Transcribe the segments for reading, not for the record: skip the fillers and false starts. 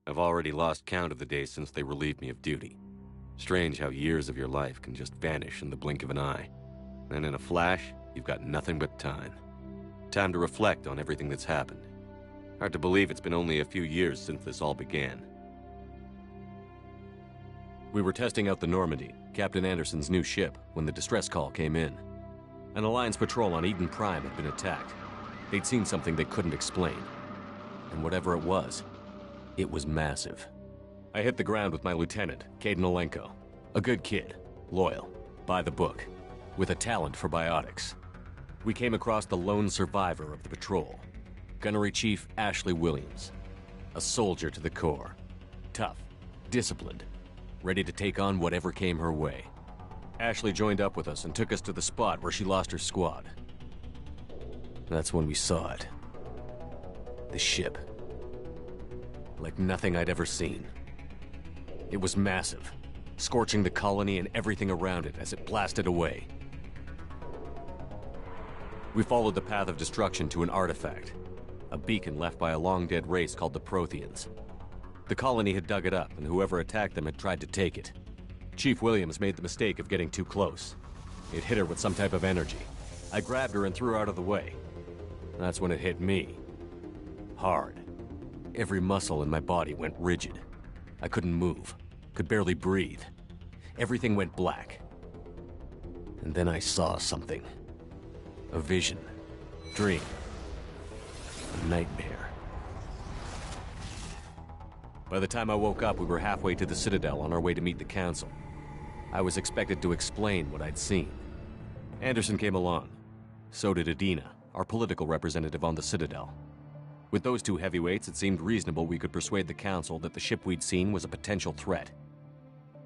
I've already lost count of the days since they relieved me of duty. Strange how years of your life can just vanish in the blink of an eye. And in a flash, you've got nothing but time. Time to reflect on everything that's happened. Hard to believe it's been only a few years since this all began. We were testing out the Normandy, Captain Anderson's new ship, when the distress call came in. An Alliance patrol on Eden Prime had been attacked. They'd seen something they couldn't explain. And whatever it was massive. I hit the ground with my lieutenant, Caden Olenko. A good kid, loyal, by the book, with a talent for biotics. We came across the lone survivor of the patrol, Gunnery Chief Ashley Williams. A soldier to the core. Tough, disciplined, ready to take on whatever came her way. Ashley joined up with us and took us to the spot where she lost her squad. That's when we saw it. The ship. Like nothing I'd ever seen. It was massive, scorching the colony and everything around it as it blasted away. We followed the path of destruction to an artifact, a beacon left by a long-dead race called the Protheans. The colony had dug it up, and whoever attacked them had tried to take it. Chief Williams made the mistake of getting too close. It hit her with some type of energy. I grabbed her and threw her out of the way. That's when it hit me. Hard. Every muscle in my body went rigid. I couldn't move, could barely breathe. Everything went black. And then I saw something. A vision. Dream. A nightmare. By the time I woke up, we were halfway to the Citadel on our way to meet the Council. I was expected to explain what I'd seen. Anderson came along. So did Adina, our political representative on the Citadel. With those two heavyweights, it seemed reasonable we could persuade the Council that the ship we'd seen was a potential threat,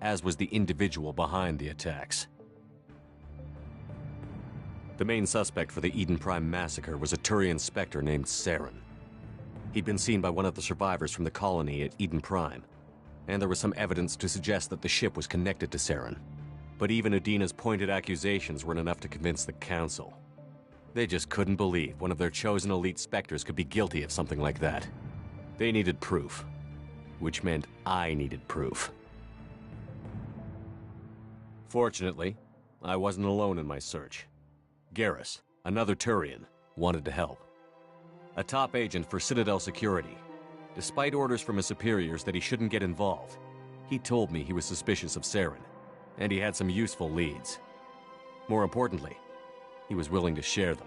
as was the individual behind the attacks. The main suspect for the Eden Prime massacre was a Turian Spectre named Saren. He'd been seen by one of the survivors from the colony at Eden Prime, and there was some evidence to suggest that the ship was connected to Saren. But even Adina's pointed accusations weren't enough to convince the Council. They just couldn't believe one of their chosen elite Spectres could be guilty of something like that. They needed proof, which meant I needed proof. Fortunately, I wasn't alone in my search. Garrus, another Turian, wanted to help. A top agent for Citadel Security. Despite orders from his superiors that he shouldn't get involved, he told me he was suspicious of Saren, and he had some useful leads. More importantly, he was willing to share them.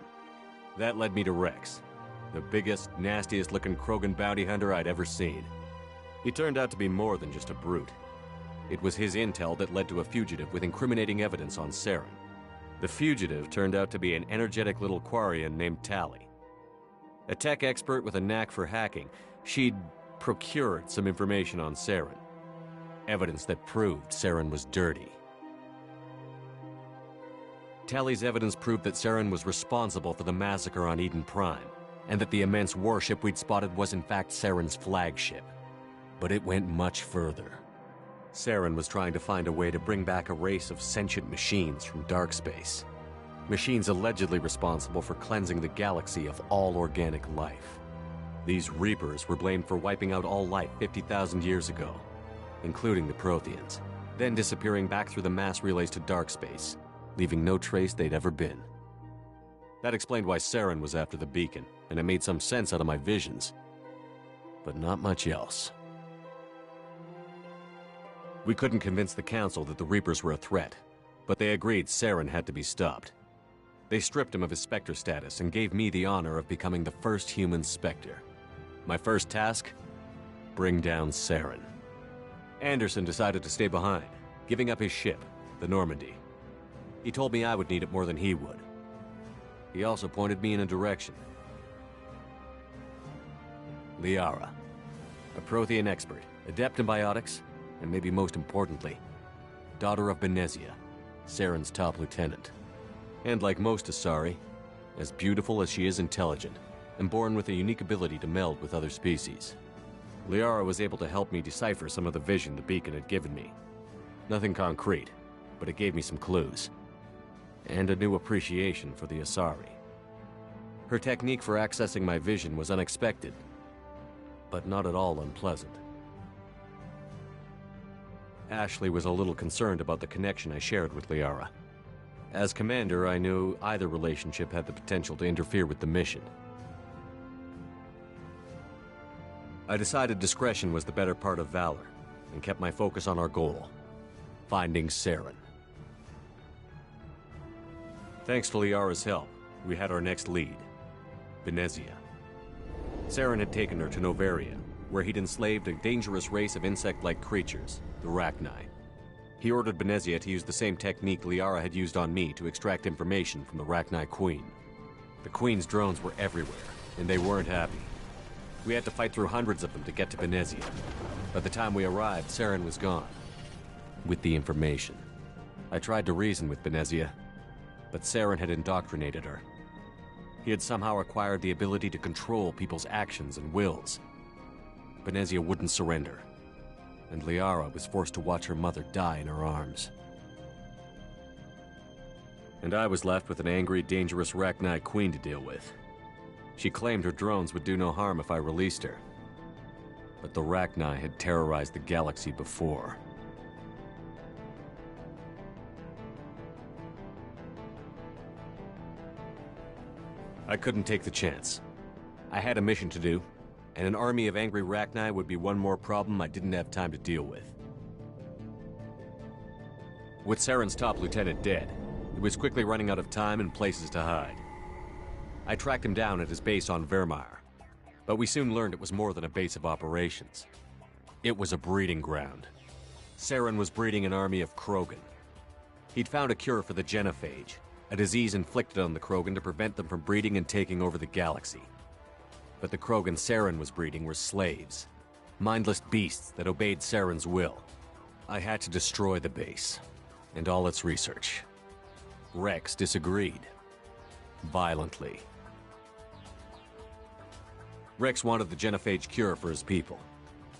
That led me to Rex, the biggest, nastiest-looking Krogan bounty hunter I'd ever seen. He turned out to be more than just a brute. It was his intel that led to a fugitive with incriminating evidence on Saren. The fugitive turned out to be an energetic little Quarian named Tali. A tech expert with a knack for hacking, she'd procured some information on Saren. Evidence that proved Saren was dirty. Tali's evidence proved that Saren was responsible for the massacre on Eden Prime, and that the immense warship we'd spotted was in fact Saren's flagship. But it went much further. Saren was trying to find a way to bring back a race of sentient machines from dark space. Machines allegedly responsible for cleansing the galaxy of all organic life. These Reapers were blamed for wiping out all life 50,000 years ago, including the Protheans, then disappearing back through the mass relays to dark space, leaving no trace they'd ever been. That explained why Saren was after the beacon, and it made some sense out of my visions. But not much else. We couldn't convince the Council that the Reapers were a threat, but they agreed Saren had to be stopped. They stripped him of his Spectre status and gave me the honor of becoming the first human Spectre. My first task? Bring down Saren. Anderson decided to stay behind, giving up his ship, the Normandy. He told me I would need it more than he would. He also pointed me in a direction. Liara, a Prothean expert, adept in biotics, and maybe most importantly, daughter of Benezia, Saren's top lieutenant. And like most Asari, as beautiful as she is intelligent, and born with a unique ability to meld with other species. Liara was able to help me decipher some of the vision the beacon had given me. Nothing concrete, but it gave me some clues. And a new appreciation for the Asari. Her technique for accessing my vision was unexpected, but not at all unpleasant. Ashley was a little concerned about the connection I shared with Liara. As commander, I knew either relationship had the potential to interfere with the mission. I decided discretion was the better part of valor, and kept my focus on our goal, finding Saren. Thanks to Liara's help, we had our next lead, Venezia. Saren had taken her to Novaria, where he'd enslaved a dangerous race of insect-like creatures, the Rachni. He ordered Venezia to use the same technique Liara had used on me to extract information from the Rachni Queen. The Queen's drones were everywhere, and they weren't happy. We had to fight through hundreds of them to get to Venezia. By the time we arrived, Saren was gone, with the information. I tried to reason with Venezia, but Saren had indoctrinated her. He had somehow acquired the ability to control people's actions and wills. Venezia wouldn't surrender, and Liara was forced to watch her mother die in her arms. And I was left with an angry, dangerous Rachni Queen to deal with. She claimed her drones would do no harm if I released her. But the Rachni had terrorized the galaxy before. I couldn't take the chance. I had a mission to do, and an army of angry Rachni would be one more problem I didn't have time to deal with. With Saren's top lieutenant dead, he was quickly running out of time and places to hide. I tracked him down at his base on Vermeer, but we soon learned it was more than a base of operations. It was a breeding ground. Saren was breeding an army of Krogan. He'd found a cure for the genophage, a disease inflicted on the Krogan to prevent them from breeding and taking over the galaxy. But the Krogan Saren was breeding were slaves, mindless beasts that obeyed Saren's will. I had to destroy the base, and all its research. Rex disagreed, violently. Rex wanted the genophage cure for his people.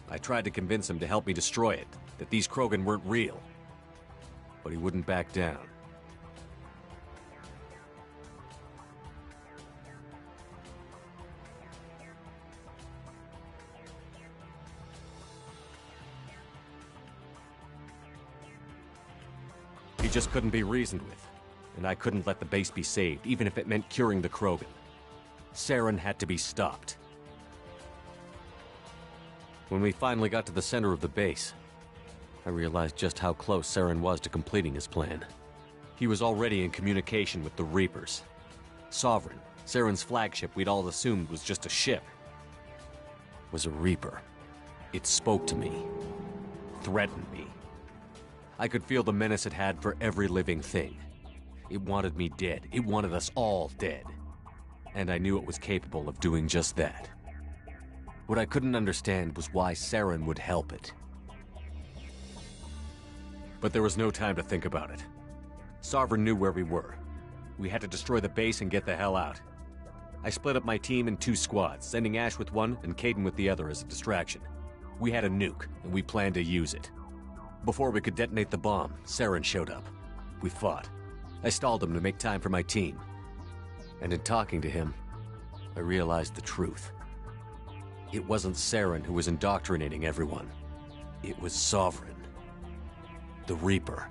I tried to convince him to help me destroy it, that these Krogan weren't real. But he wouldn't back down. He just couldn't be reasoned with, and I couldn't let the base be saved, even if it meant curing the Krogan. Saren had to be stopped. When we finally got to the center of the base, I realized just how close Saren was to completing his plan. He was already in communication with the Reapers. Sovereign, Saren's flagship we'd all assumed was just a ship, was a Reaper. It spoke to me, threatened me. I could feel the menace it had for every living thing. It wanted me dead. It wanted us all dead. And I knew it was capable of doing just that. What I couldn't understand was why Saren would help it. But there was no time to think about it. Sovereign knew where we were. We had to destroy the base and get the hell out. I split up my team in 2 squads, sending Ash with one and Caden with the other as a distraction. We had a nuke, and we planned to use it. Before we could detonate the bomb, Saren showed up. We fought. I stalled him to make time for my team. And in talking to him, I realized the truth. It wasn't Saren who was indoctrinating everyone. It was Sovereign. The Reaper.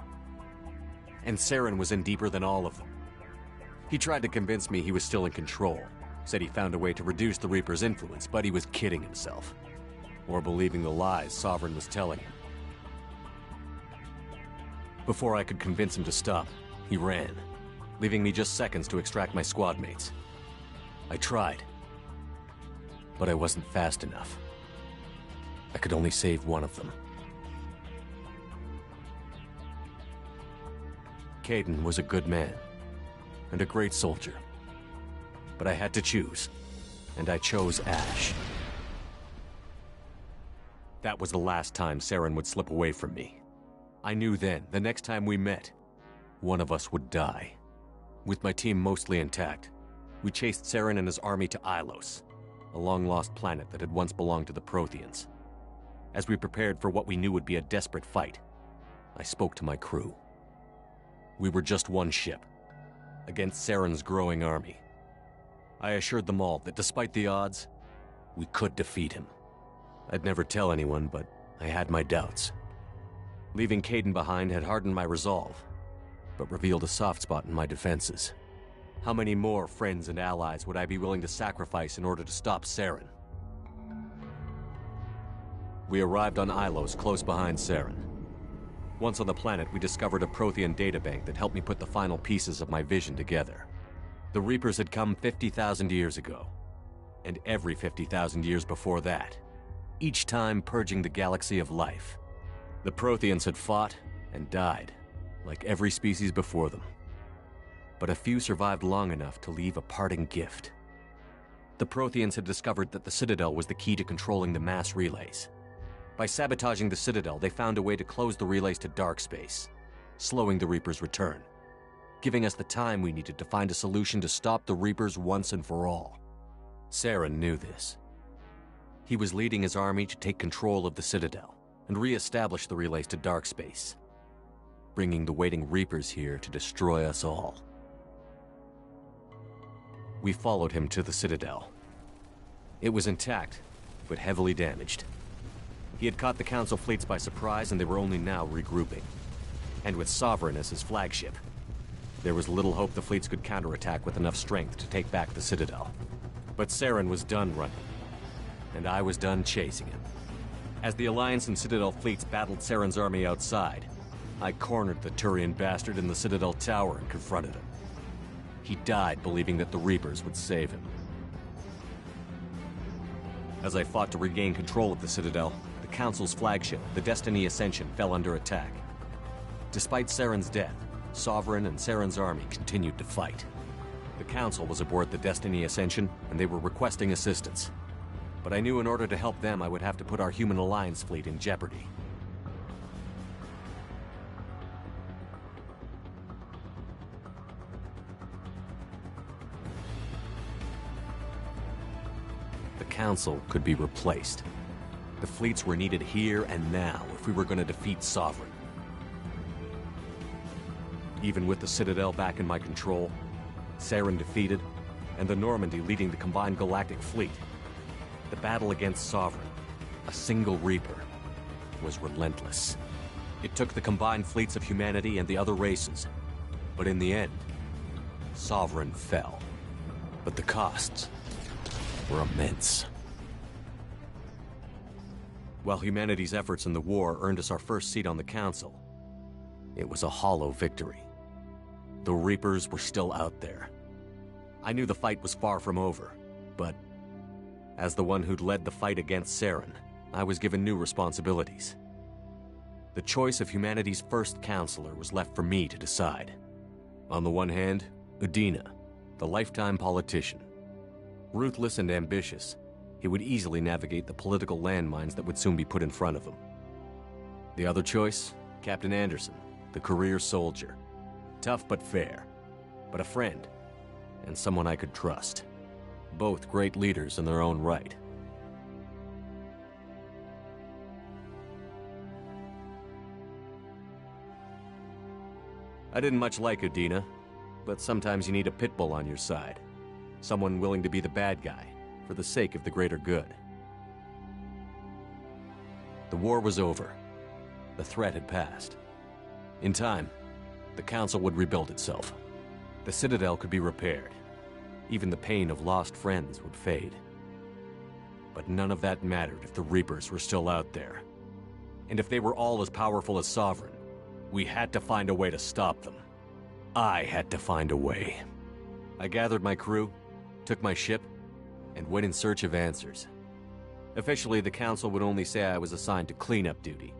And Saren was in deeper than all of them. He tried to convince me he was still in control. Said he found a way to reduce the Reaper's influence, but he was kidding himself. Or believing the lies Sovereign was telling him. Before I could convince him to stop, he ran, leaving me just seconds to extract my squad mates. I tried, but I wasn't fast enough. I could only save one of them. Caden was a good man, and a great soldier. But I had to choose, and I chose Ash. That was the last time Saren would slip away from me. I knew then, the next time we met, one of us would die. With my team mostly intact, we chased Saren and his army to Ilos, a long-lost planet that had once belonged to the Protheans. As we prepared for what we knew would be a desperate fight, I spoke to my crew. We were just one ship, against Saren's growing army. I assured them all that despite the odds, we could defeat him. I'd never tell anyone, but I had my doubts. Leaving Caden behind had hardened my resolve, but revealed a soft spot in my defenses. How many more friends and allies would I be willing to sacrifice in order to stop Saren? We arrived on Ilos, close behind Saren. Once on the planet, we discovered a Prothean databank that helped me put the final pieces of my vision together. The Reapers had come 50,000 years ago, and every 50,000 years before that, each time purging the galaxy of life. The Protheans had fought and died, like every species before them. But a few survived long enough to leave a parting gift. The Protheans had discovered that the Citadel was the key to controlling the mass relays. By sabotaging the Citadel, they found a way to close the relays to dark space, slowing the Reapers' return, giving us the time we needed to find a solution to stop the Reapers once and for all. Saren knew this. He was leading his army to take control of the Citadel and re-establish the relays to dark space, bringing the waiting Reapers here to destroy us all. We followed him to the Citadel. It was intact, but heavily damaged. He had caught the Council fleets by surprise, and they were only now regrouping. And with Sovereign as his flagship, there was little hope the fleets could counterattack with enough strength to take back the Citadel. But Saren was done running, and I was done chasing him. As the Alliance and Citadel fleets battled Saren's army outside, I cornered the Turian bastard in the Citadel tower and confronted him. He died believing that the Reapers would save him. As I fought to regain control of the Citadel, the Council's flagship, the Destiny Ascension, fell under attack. Despite Saren's death, Sovereign and Saren's army continued to fight. The Council was aboard the Destiny Ascension, and they were requesting assistance. But I knew in order to help them, I would have to put our Human Alliance fleet in jeopardy. The Council could be replaced. The fleets were needed here and now if we were going to defeat Sovereign. Even with the Citadel back in my control, Saren defeated, and the Normandy leading the combined galactic fleet, the battle against Sovereign, a single Reaper, was relentless. It took the combined fleets of humanity and the other races, but in the end, Sovereign fell. But the costs were immense. While humanity's efforts in the war earned us our first seat on the Council, it was a hollow victory. The Reapers were still out there. I knew the fight was far from over, but as the one who'd led the fight against Saren, I was given new responsibilities. The choice of humanity's first counselor was left for me to decide. On the one hand, Udina, the lifetime politician. Ruthless and ambitious, he would easily navigate the political landmines that would soon be put in front of him. The other choice, Captain Anderson, the career soldier. Tough but fair, but a friend, and someone I could trust. Both great leaders in their own right. I didn't much like Udina, but sometimes you need a pit bull on your side. Someone willing to be the bad guy, for the sake of the greater good. The war was over. The threat had passed. In time, the Council would rebuild itself. The Citadel could be repaired. Even the pain of lost friends would fade. But none of that mattered if the Reapers were still out there. And if they were all as powerful as Sovereign, we had to find a way to stop them. I had to find a way. I gathered my crew, took my ship, and went in search of answers. Officially, the Council would only say I was assigned to cleanup duty,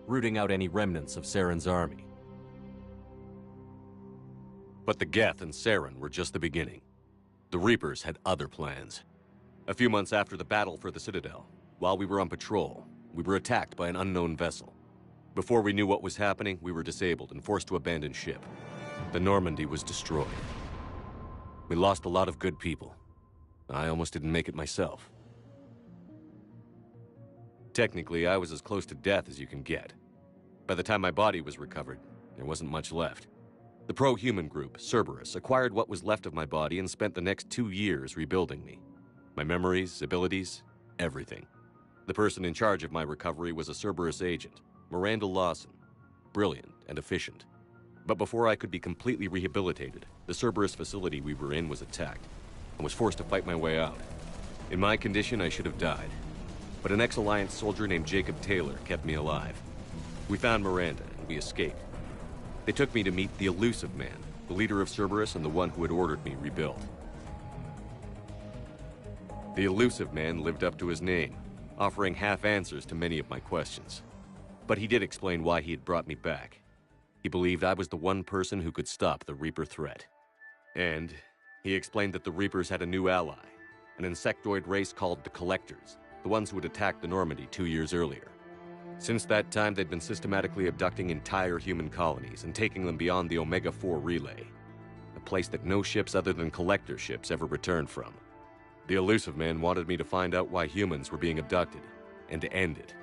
rooting out any remnants of Saren's army. But the Geth and Saren were just the beginning. The Reapers had other plans. A few months after the battle for the Citadel, while we were on patrol, we were attacked by an unknown vessel. Before we knew what was happening, we were disabled and forced to abandon ship. The Normandy was destroyed. We lost a lot of good people. I almost didn't make it myself. Technically, I was as close to death as you can get. By the time my body was recovered, there wasn't much left. The pro-human group, Cerberus, acquired what was left of my body and spent the next 2 years rebuilding me. My memories, abilities, everything. The person in charge of my recovery was a Cerberus agent, Miranda Lawson. brilliant, and efficient. But before I could be completely rehabilitated, the Cerberus facility we were in was attacked. I was forced to fight my way out. In my condition, I should have died. But an ex-Alliance soldier named Jacob Taylor kept me alive. We found Miranda, and we escaped. They took me to meet the Elusive Man, the leader of Cerberus and the one who had ordered me rebuilt. The Elusive Man lived up to his name, offering half answers to many of my questions. But he did explain why he had brought me back. He believed I was the one person who could stop the Reaper threat. And he explained that the Reapers had a new ally, an insectoid race called the Collectors, the ones who had attacked the Normandy 2 years earlier. Since that time, they'd been systematically abducting entire human colonies and taking them beyond the Omega-4 relay, a place that no ships other than Collector ships ever returned from. The Elusive Man wanted me to find out why humans were being abducted, and to end it.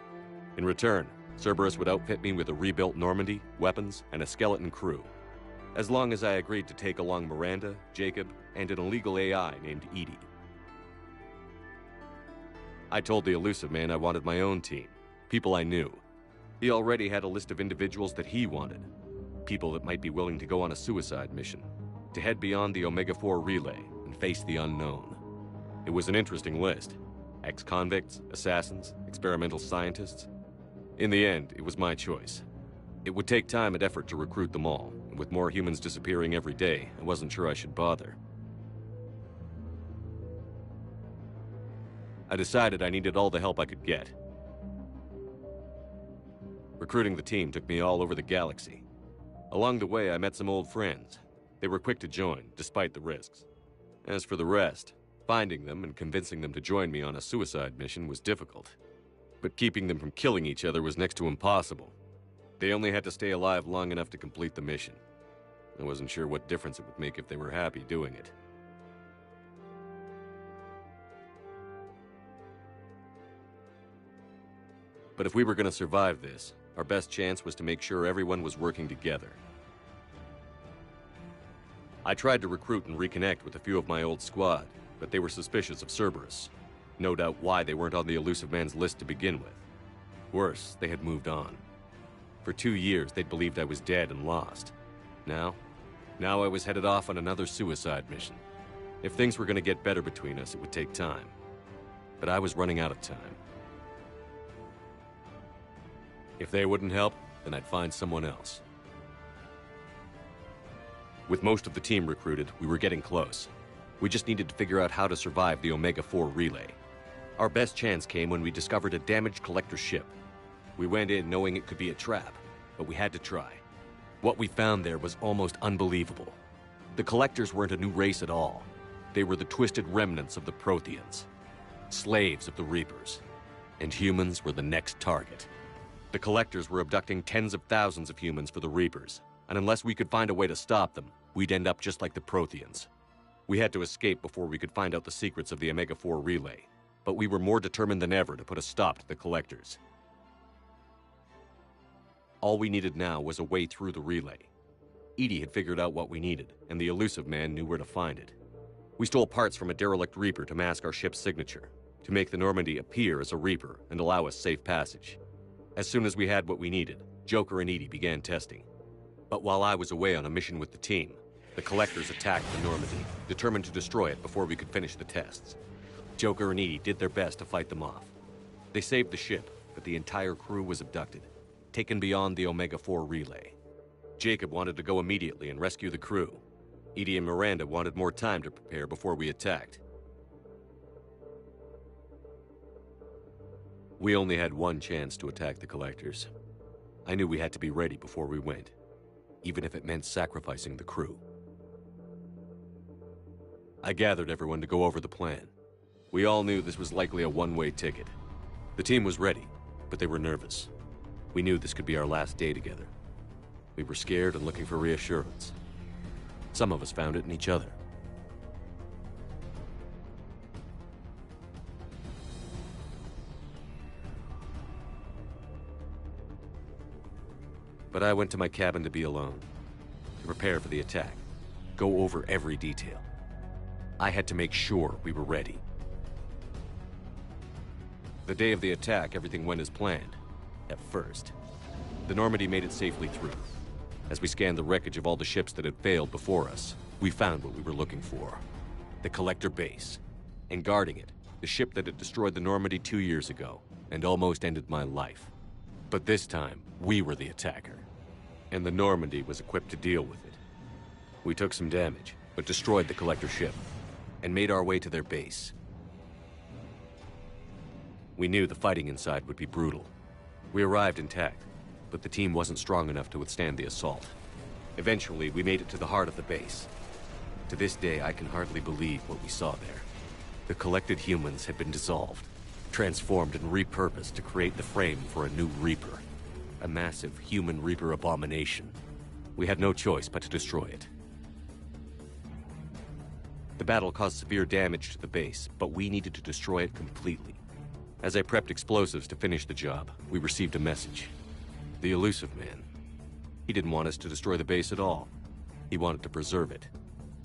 In return, Cerberus would outfit me with a rebuilt Normandy, weapons, and a skeleton crew, as long as I agreed to take along Miranda, Jacob, and an illegal AI named Edie. I told the Elusive Man I wanted my own team, people I knew. He already had a list of individuals that he wanted, people that might be willing to go on a suicide mission, to head beyond the Omega-4 relay and face the unknown. It was an interesting list. Ex-convicts, assassins, experimental scientists. In the end, it was my choice. It would take time and effort to recruit them all, and with more humans disappearing every day, I wasn't sure I should bother. I decided I needed all the help I could get. Recruiting the team took me all over the galaxy. Along the way, I met some old friends. They were quick to join, despite the risks. As for the rest, finding them and convincing them to join me on a suicide mission was difficult. But keeping them from killing each other was next to impossible. They only had to stay alive long enough to complete the mission. I wasn't sure what difference it would make if they were happy doing it. But if we were going to survive this, our best chance was to make sure everyone was working together. I tried to recruit and reconnect with a few of my old squad, but they were suspicious of Cerberus. No doubt why they weren't on the Elusive Man's list to begin with. Worse, they had moved on. For 2 years, they'd believed I was dead and lost. Now I was headed off on another suicide mission. If things were going to get better between us, it would take time. But I was running out of time. If they wouldn't help, then I'd find someone else. With most of the team recruited, we were getting close. We just needed to figure out how to survive the Omega-4 relay. Our best chance came when we discovered a damaged collector ship. We went in knowing it could be a trap, but we had to try. What we found there was almost unbelievable. The Collectors weren't a new race at all. They were the twisted remnants of the Protheans, slaves of the Reapers, and humans were the next target. The Collectors were abducting tens of thousands of humans for the Reapers, and unless we could find a way to stop them, we'd end up just like the Protheans. We had to escape before we could find out the secrets of the Omega-4 relay, but we were more determined than ever to put a stop to the Collectors. All we needed now was a way through the relay. Edie had figured out what we needed, and the Elusive Man knew where to find it. We stole parts from a derelict Reaper to mask our ship's signature, to make the Normandy appear as a Reaper and allow us safe passage. As soon as we had what we needed, Joker and Edie began testing. But while I was away on a mission with the team, the Collectors attacked the Normandy, determined to destroy it before we could finish the tests. Joker and Edie did their best to fight them off. They saved the ship, but the entire crew was abducted, taken beyond the Omega-4 relay. Jacob wanted to go immediately and rescue the crew. Edie and Miranda wanted more time to prepare before we attacked. We only had one chance to attack the Collectors. I knew we had to be ready before we went, even if it meant sacrificing the crew. I gathered everyone to go over the plan. We all knew this was likely a one-way ticket. The team was ready, but they were nervous. We knew this could be our last day together. We were scared and looking for reassurance. Some of us found it in each other. But I went to my cabin to be alone, to prepare for the attack, go over every detail. I had to make sure we were ready. The day of the attack, everything went as planned, at first. The Normandy made it safely through. As we scanned the wreckage of all the ships that had failed before us, we found what we were looking for. The Collector base. And guarding it, the ship that had destroyed the Normandy 2 years ago, and almost ended my life. But this time, we were the attacker. And the Normandy was equipped to deal with it. We took some damage, but destroyed the Collector ship, and made our way to their base. We knew the fighting inside would be brutal. We arrived intact, but the team wasn't strong enough to withstand the assault. Eventually, we made it to the heart of the base. To this day, I can hardly believe what we saw there. The collected humans had been dissolved, transformed and repurposed to create the frame for a new Reaper. A massive human Reaper abomination. We had no choice but to destroy it. The battle caused severe damage to the base, but we needed to destroy it completely. As I prepped explosives to finish the job, we received a message. The elusive man. He didn't want us to destroy the base at all. He wanted to preserve it.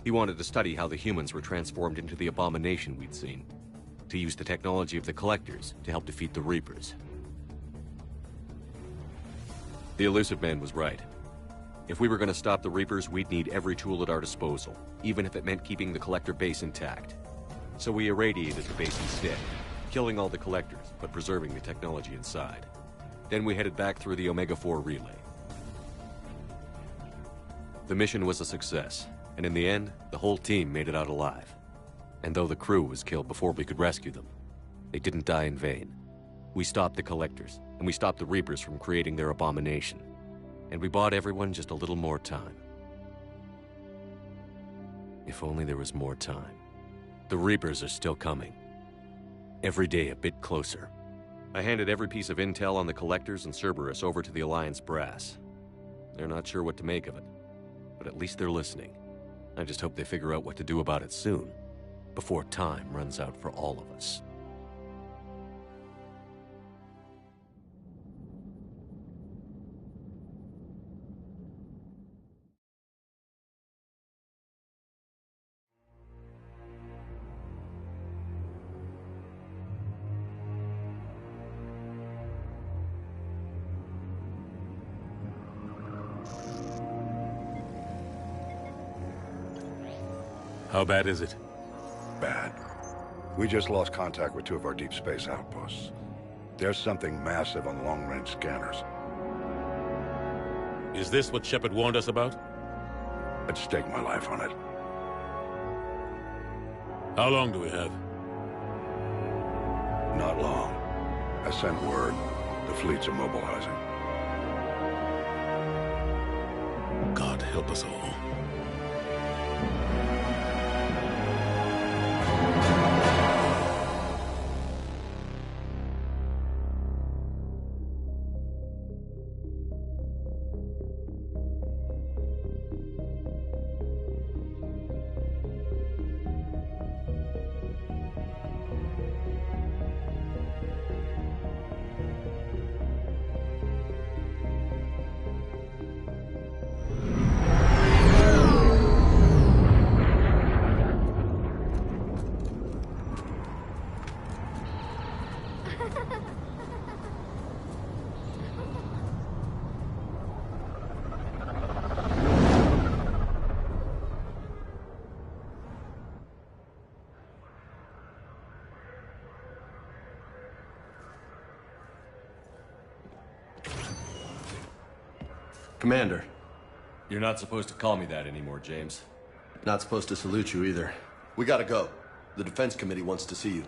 He wanted to study how the humans were transformed into the abomination we'd seen. To use the technology of the Collectors to help defeat the Reapers. The elusive man was right. If we were going to stop the Reapers, we'd need every tool at our disposal, even if it meant keeping the Collector base intact. So we irradiated the base instead, killing all the Collectors, but preserving the technology inside. Then we headed back through the Omega-4 relay. The mission was a success, and in the end, the whole team made it out alive. And though the crew was killed before we could rescue them, they didn't die in vain. We stopped the Collectors, and we stopped the Reapers from creating their abomination. And we bought everyone just a little more time. If only there was more time. The Reapers are still coming. Every day a bit closer. I handed every piece of intel on the Collectors and Cerberus over to the Alliance brass. They're not sure what to make of it, but at least they're listening. I just hope they figure out what to do about it soon, before time runs out for all of us. How bad is it? Bad. We just lost contact with 2 of our deep space outposts. There's something massive on the long-range scanners. Is this what Shepard warned us about? I'd stake my life on it. How long do we have? Not long. I sent word. The fleets are mobilizing. God help us all. Commander. You're not supposed to call me that anymore, James. Not supposed to salute you either. We gotta go. The Defense Committee wants to see you.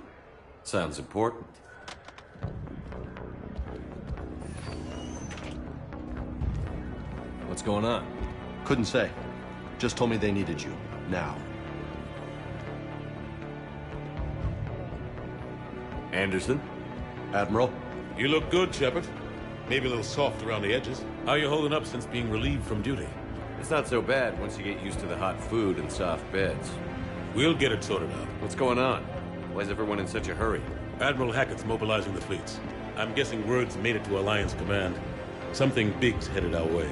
Sounds important. What's going on? Couldn't say. Just told me they needed you. Now. Anderson? Admiral? You look good, Shepard. Maybe a little soft around the edges. How are you holding up since being relieved from duty? It's not so bad once you get used to the hot food and soft beds. We'll get it sorted out. What's going on? Why is everyone in such a hurry? Admiral Hackett's mobilizing the fleets. I'm guessing word's made it to Alliance Command. Something big's headed our way.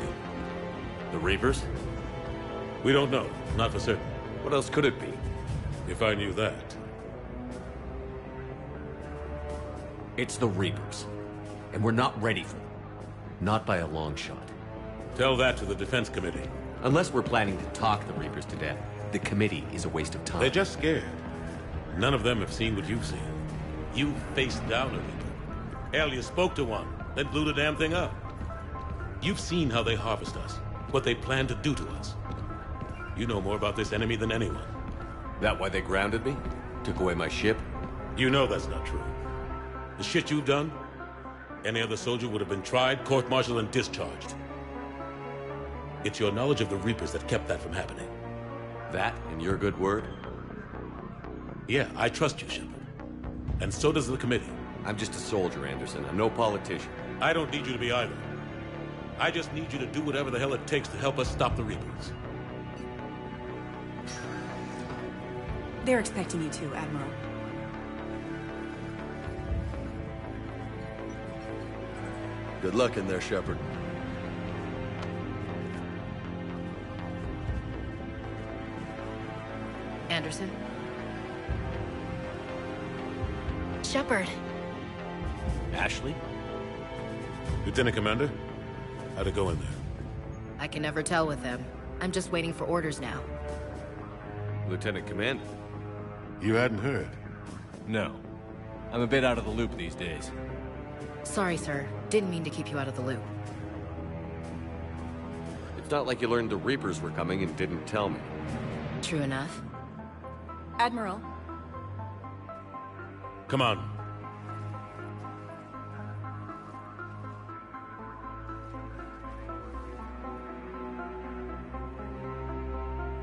The Reapers? We don't know. Not for certain. What else could it be? If I knew that. It's the Reapers. And we're not ready for them. Not by a long shot. Tell that to the defense committee. Unless we're planning to talk the Reapers to death, the committee is a waste of time. They're just scared. None of them have seen what you've seen. You faced down a Reaper. Hell, you spoke to one, then blew the damn thing up. You've seen how they harvest us, what they plan to do to us. You know more about this enemy than anyone. That why they grounded me? Took away my ship? You know that's not true. The shit you've done, any other soldier would have been tried, court-martialed, and discharged. It's your knowledge of the Reapers that kept that from happening. That and your good word? Yeah, I trust you, Shepard. And so does the committee. I'm just a soldier, Anderson. I'm no politician. I don't need you to be either. I just need you to do whatever the hell it takes to help us stop the Reapers. They're expecting you to, Admiral. Good luck in there, Shepard. Anderson? Shepard. Ashley? Lieutenant Commander, how'd it go in there? I can never tell with them. I'm just waiting for orders now. Lieutenant Commander? You hadn't heard? No. I'm a bit out of the loop these days. Sorry, sir. Didn't mean to keep you out of the loop. It's not like you learned the Reapers were coming and didn't tell me. True enough. Admiral, Come on.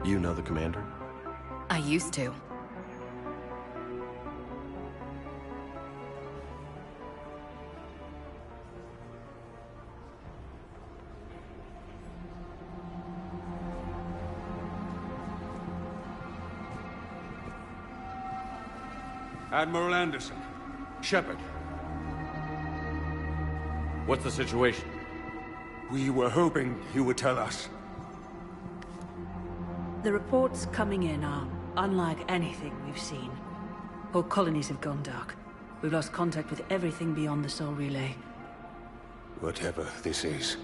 You know the commander? I used to. Admiral Anderson. Shepard. What's the situation? We were hoping you would tell us. The reports coming in are unlike anything we've seen. Whole colonies have gone dark. We've lost contact with everything beyond the Sol Relay. Whatever this is,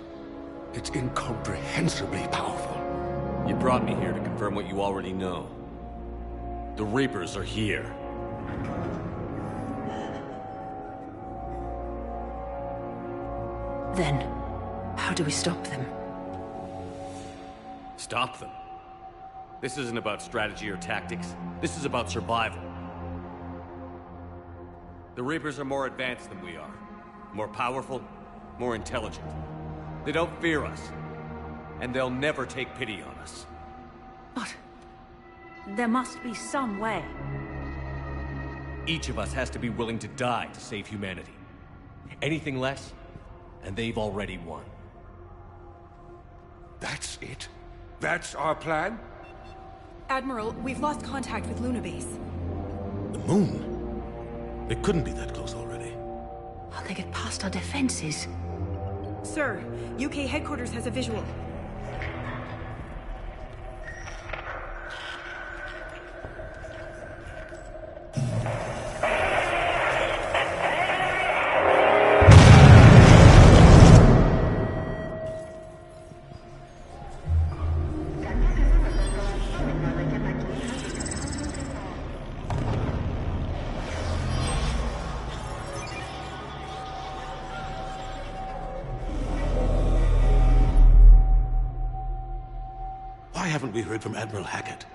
it's incomprehensibly powerful. You brought me here to confirm what you already know. The Reapers are here. Then, how do we stop them? Stop them? This isn't about strategy or tactics. This is about survival. The Reapers are more advanced than we are. More powerful, more intelligent. They don't fear us. And they'll never take pity on us. But there must be some way. Each of us has to be willing to die to save humanity. Anything less, and they've already won. That's it? That's our plan? Admiral, we've lost contact with Luna Base. The moon? It couldn't be that close already. How'd they get past our defenses? Sir, UK headquarters has a visual. Why haven't we heard from Admiral Hackett?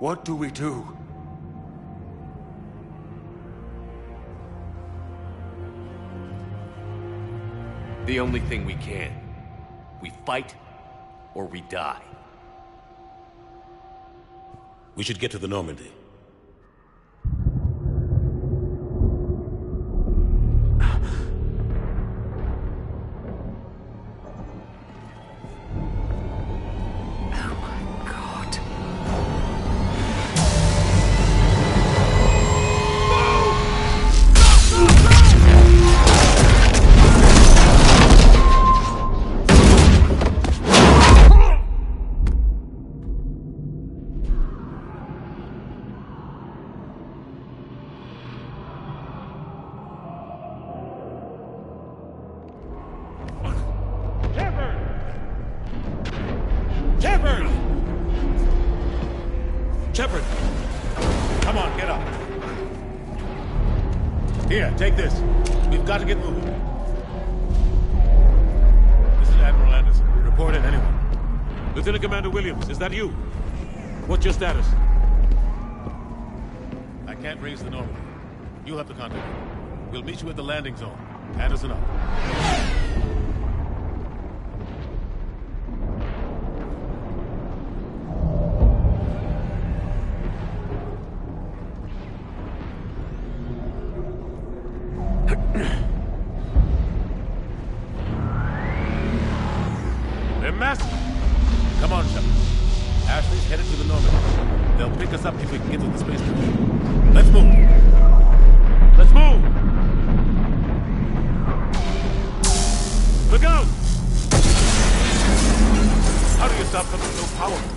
What do we do? The only thing we can. We fight, or we die. We should get to the Normandy. Shepard! Come on, get up. Here, take this. We've got to get moving. This is Admiral Anderson. Report in, anyone. Lieutenant Commander Williams, is that you? What's your status? I can't raise the Normandy. You'll have to contact me. We'll meet you at the landing zone. Anderson up. They're massive. Come on, Shepard. Ashley's headed to the Normandy. They'll pick us up if we can get to the space station. Let's move. Let's move. Look out! How do you stop something so powerful?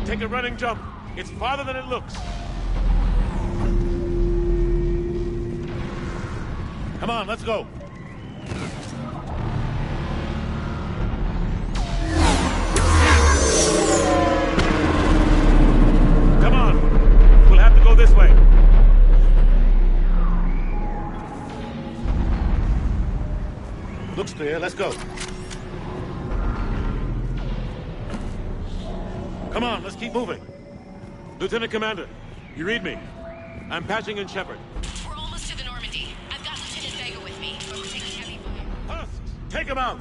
Take a running jump. It's farther than it looks. Come on, let's go. Come on. We'll have to go this way. Looks clear. Let's go. Come on, let's keep moving. Lieutenant Commander, you read me. I'm patching in Shepard. We're almost to the Normandy. I've got Lieutenant Vega with me. We're taking heavy fire. Husks, take him out!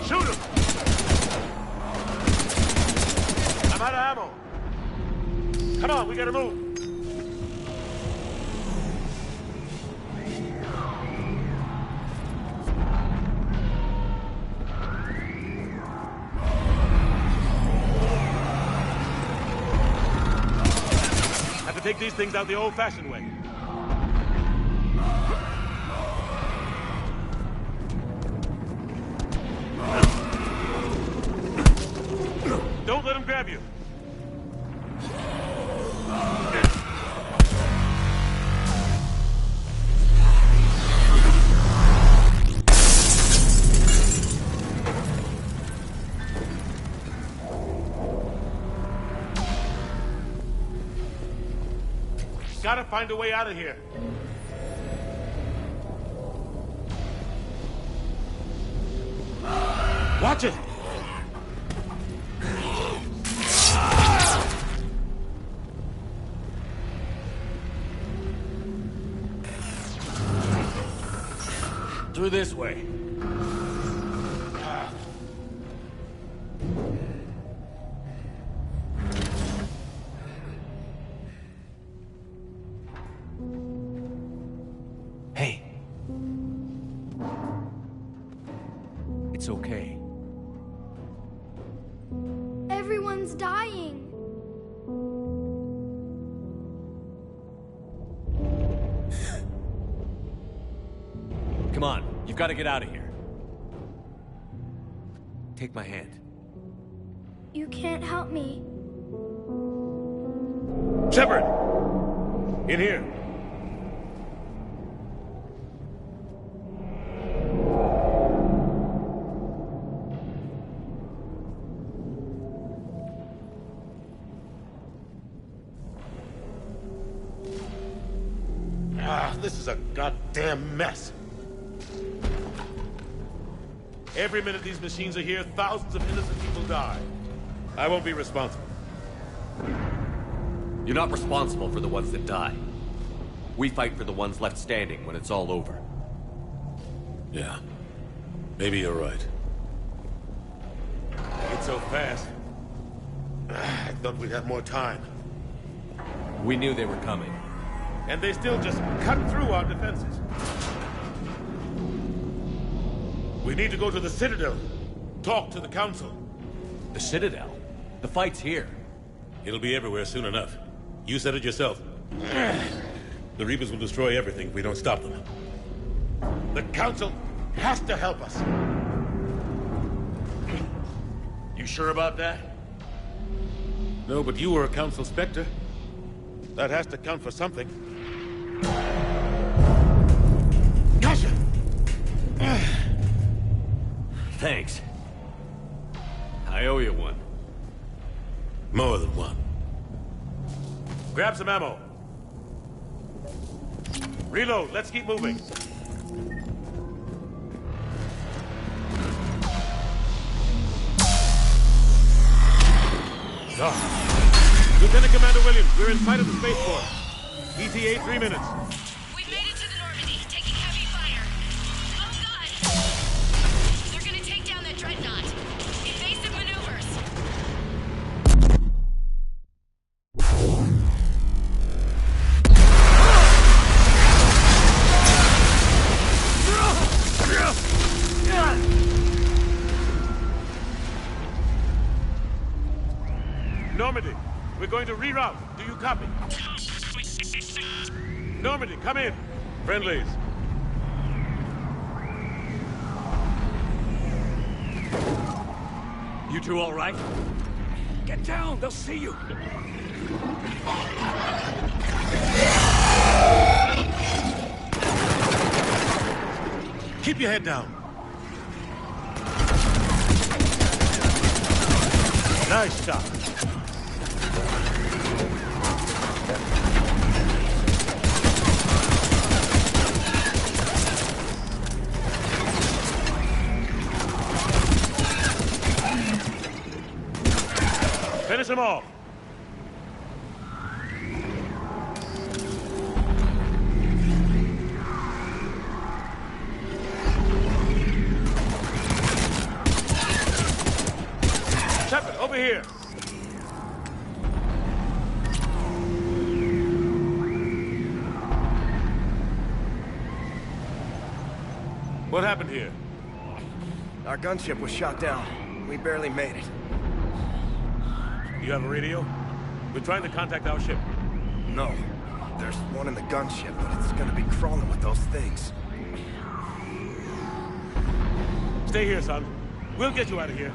Shoot him! I'm out of ammo. Come on, we gotta move. Have to take these things out the old-fashioned way. Don't let him grab you. Gotta find a way out of here. Watch it! Through this way. Hey. It's okay. Everyone's dying. Come on, you've got to get out of here. Take my hand. You can't help me. Shepard! In here. This is a goddamn mess. Every minute these machines are here, thousands of innocent people die. I won't be responsible. You're not responsible for the ones that die. We fight for the ones left standing when it's all over. Yeah. Maybe you're right. It's so fast. I thought we'd have more time. We knew they were coming. And they still just cut through our defenses. We need to go to the Citadel. Talk to the Council. The Citadel? The fight's here. It'll be everywhere soon enough. You said it yourself. The Reapers will destroy everything if we don't stop them. The Council has to help us. You sure about that? No, but you were a Council Spectre. That has to count for something. Gotcha! Thanks. I owe you one. More than one. Grab some ammo. Reload, let's keep moving. Lieutenant Commander Williams, we're in sight of the spaceport. ETA 3 minutes. We've made it to the Normandy, taking heavy fire. Oh god! They're gonna take down that dreadnought. Invasive maneuvers. Normandy, we're going to reroute. Do you copy? Normandy, come in. Friendlies. You two all right? Get down, they'll see you. Keep your head down. Nice shot. Finish them off. Shepard, over here. What happened here? Our gunship was shot down. We barely made it. You have a radio? We're trying to contact our ship. No. There's one in the gunship, but it's gonna be crawling with those things. Stay here, son. We'll get you out of here.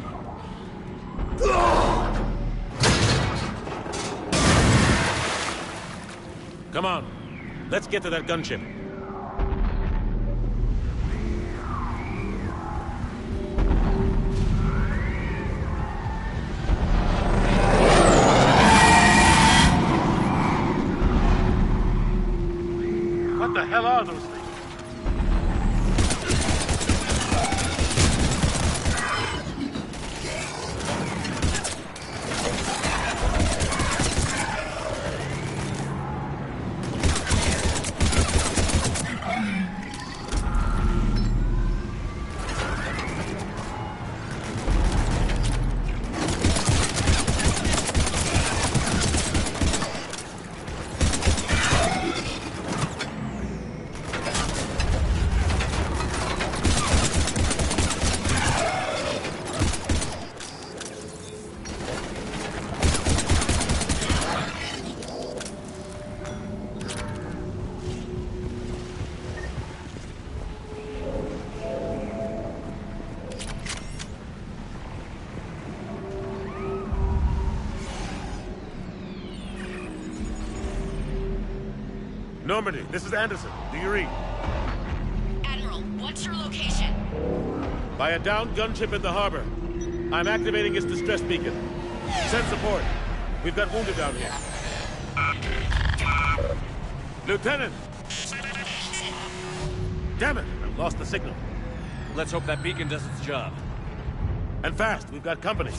Come on. Let's get to that gunship. What the hell are those things? Normandy, this is Anderson. Do you read? Admiral, what's your location? By a downed gunship in the harbor. I'm activating its distress beacon. Send support. We've got wounded down here. Lieutenant! Damn it! I've lost the signal. Let's hope that beacon does its job. And fast, we've got company.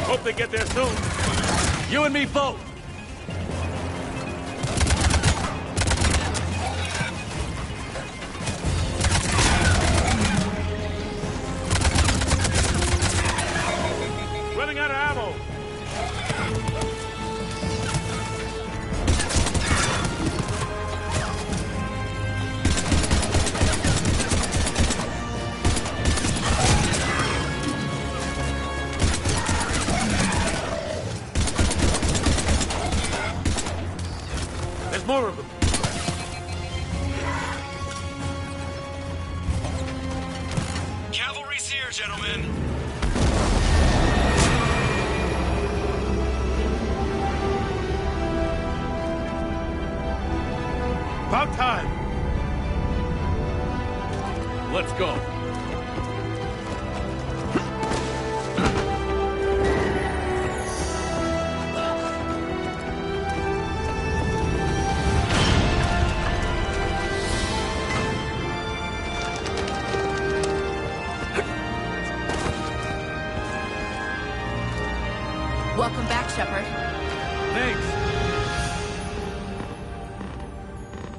Hope they get there soon. You and me both! Running out of ammo. About time! Let's go. Welcome back, Shepard. Thanks.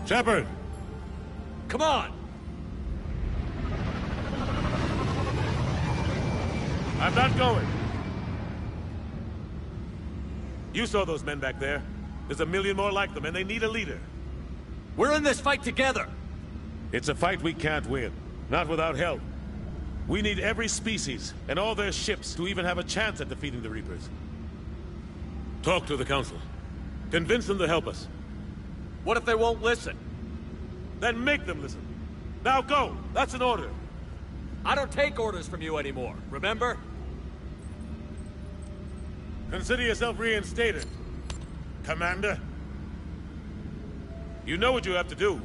Shepard! Come on! I'm not going. You saw those men back there. There's a million more like them, and they need a leader. We're in this fight together. It's a fight we can't win. Not without help. We need every species, and all their ships, to even have a chance at defeating the Reapers. Talk to the Council. Convince them to help us. What if they won't listen? Then make them listen. Now go! That's an order. I don't take orders from you anymore, remember? Consider yourself reinstated, Commander. You know what you have to do.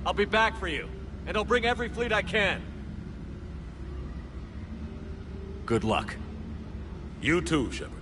I'll be back for you, and I'll bring every fleet I can. Good luck. You too, Shepard.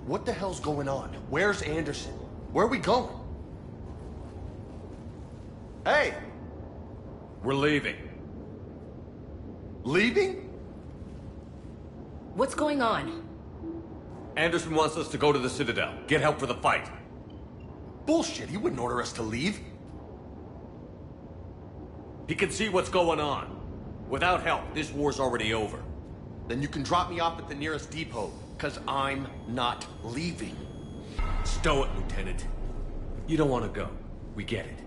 What the hell's going on? Where's Anderson? Where are we going? Hey! We're leaving. Leaving? What's going on? Anderson wants us to go to the Citadel. Get help for the fight. Bullshit, he wouldn't order us to leave. He can see what's going on. Without help, this war's already over. Then you can drop me off at the nearest depot, because I'm not leaving. Stow it, Lieutenant. You don't want to go. We get it.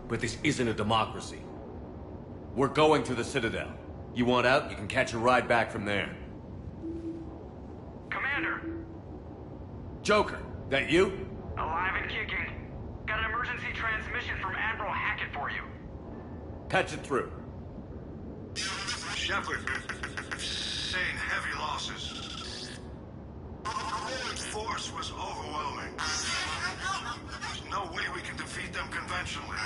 But this isn't a democracy. We're going to the Citadel. You want out, you can catch a ride back from there. Commander! Joker, that you? Alive and kicking. Got an emergency transmission from Admiral Hackett for you. Patch it through. Shepard, seeing heavy losses. The force was overwhelming. There's no way we can defeat them conventionally.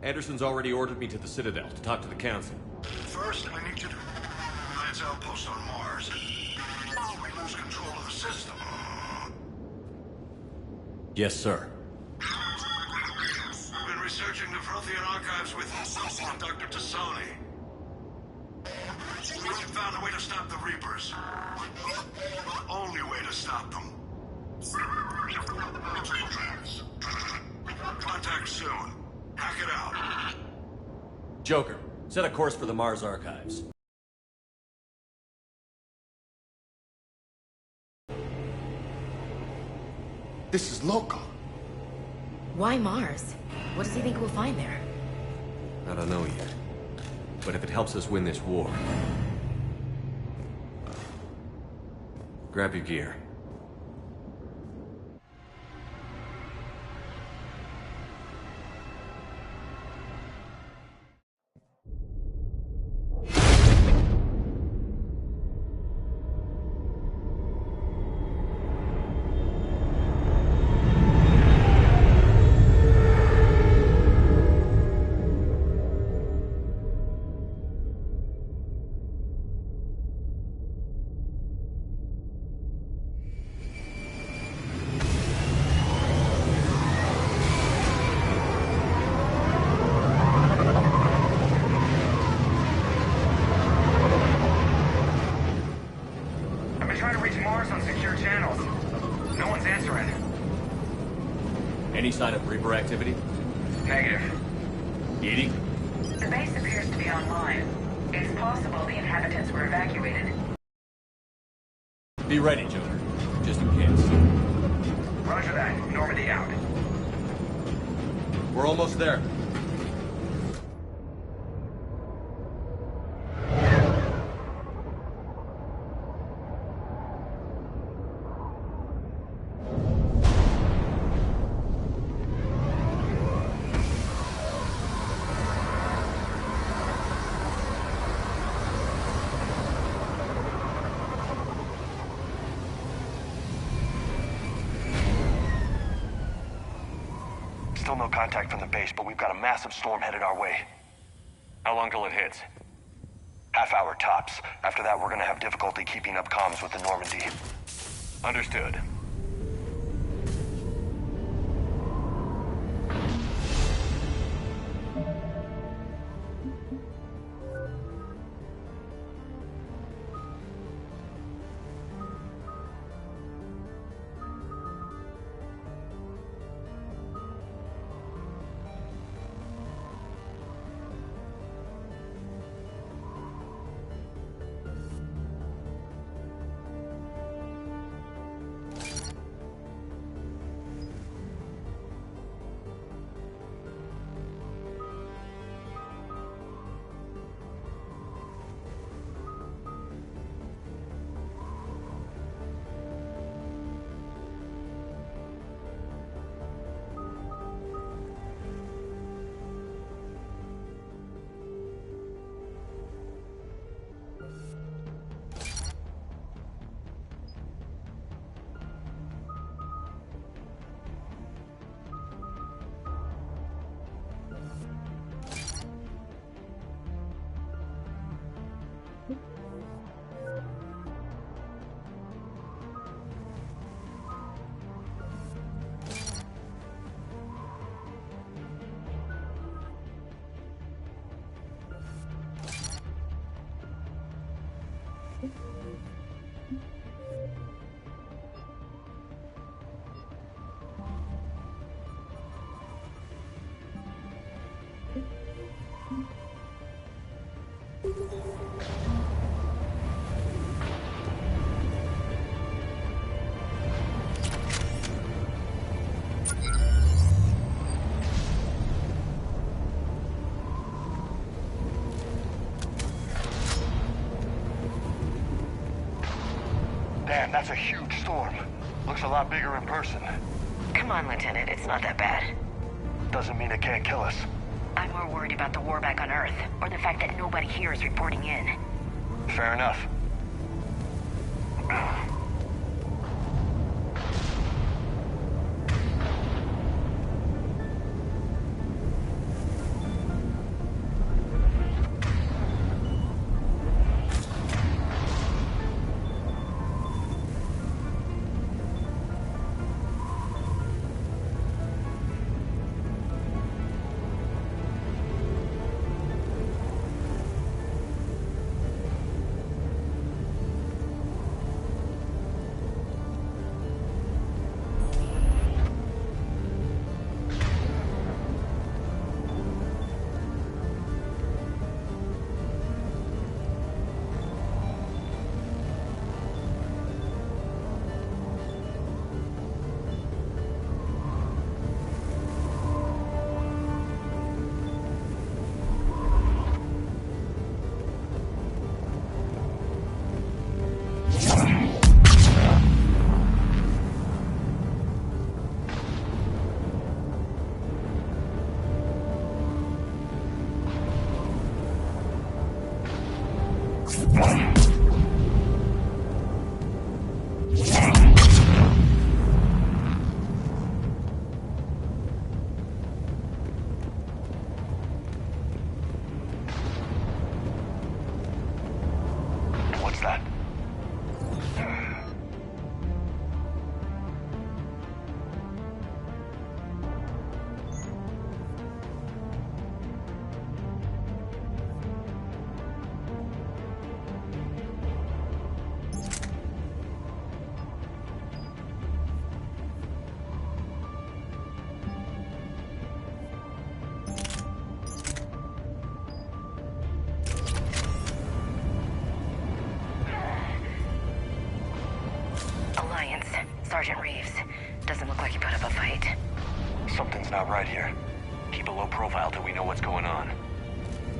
Anderson's already ordered me to the Citadel to talk to the Council. First, I need you to... Lance outpost on Mars. We lose control of the system. Yes, sir. I've been researching the Prothean archives with Dr. Tassoni. We found a way to stop the Reapers. The only way to stop them. Contact soon. Hack it out. Joker, set a course for the Mars archives. This is local. Why Mars? What does he think we'll find there? I don't know yet. But if it helps us win this war... Grab your gear. Any sign of Reaper activity? Negative. Edie? The base appears to be online. It's possible the inhabitants were evacuated. Be ready, Joker. Just in case. Roger that. Normandy out. We're almost there. Still no contact from the base, but we've got a massive storm headed our way. How long till it hits? Half hour tops. After that, we're gonna have difficulty keeping up comms with the Normandy. Understood. Damn, that's a huge storm. Looks a lot bigger in person. Come on, Lieutenant, it's not that bad. Doesn't mean it can't kill us. I'm more worried about the war back on Earth, or the fact that nobody here is reporting in. Fair enough. What's that? Alliance. Sergeant Reeves. Doesn't look like he put up a fight. Something's not right here. Keep a low profile till we know what's going on.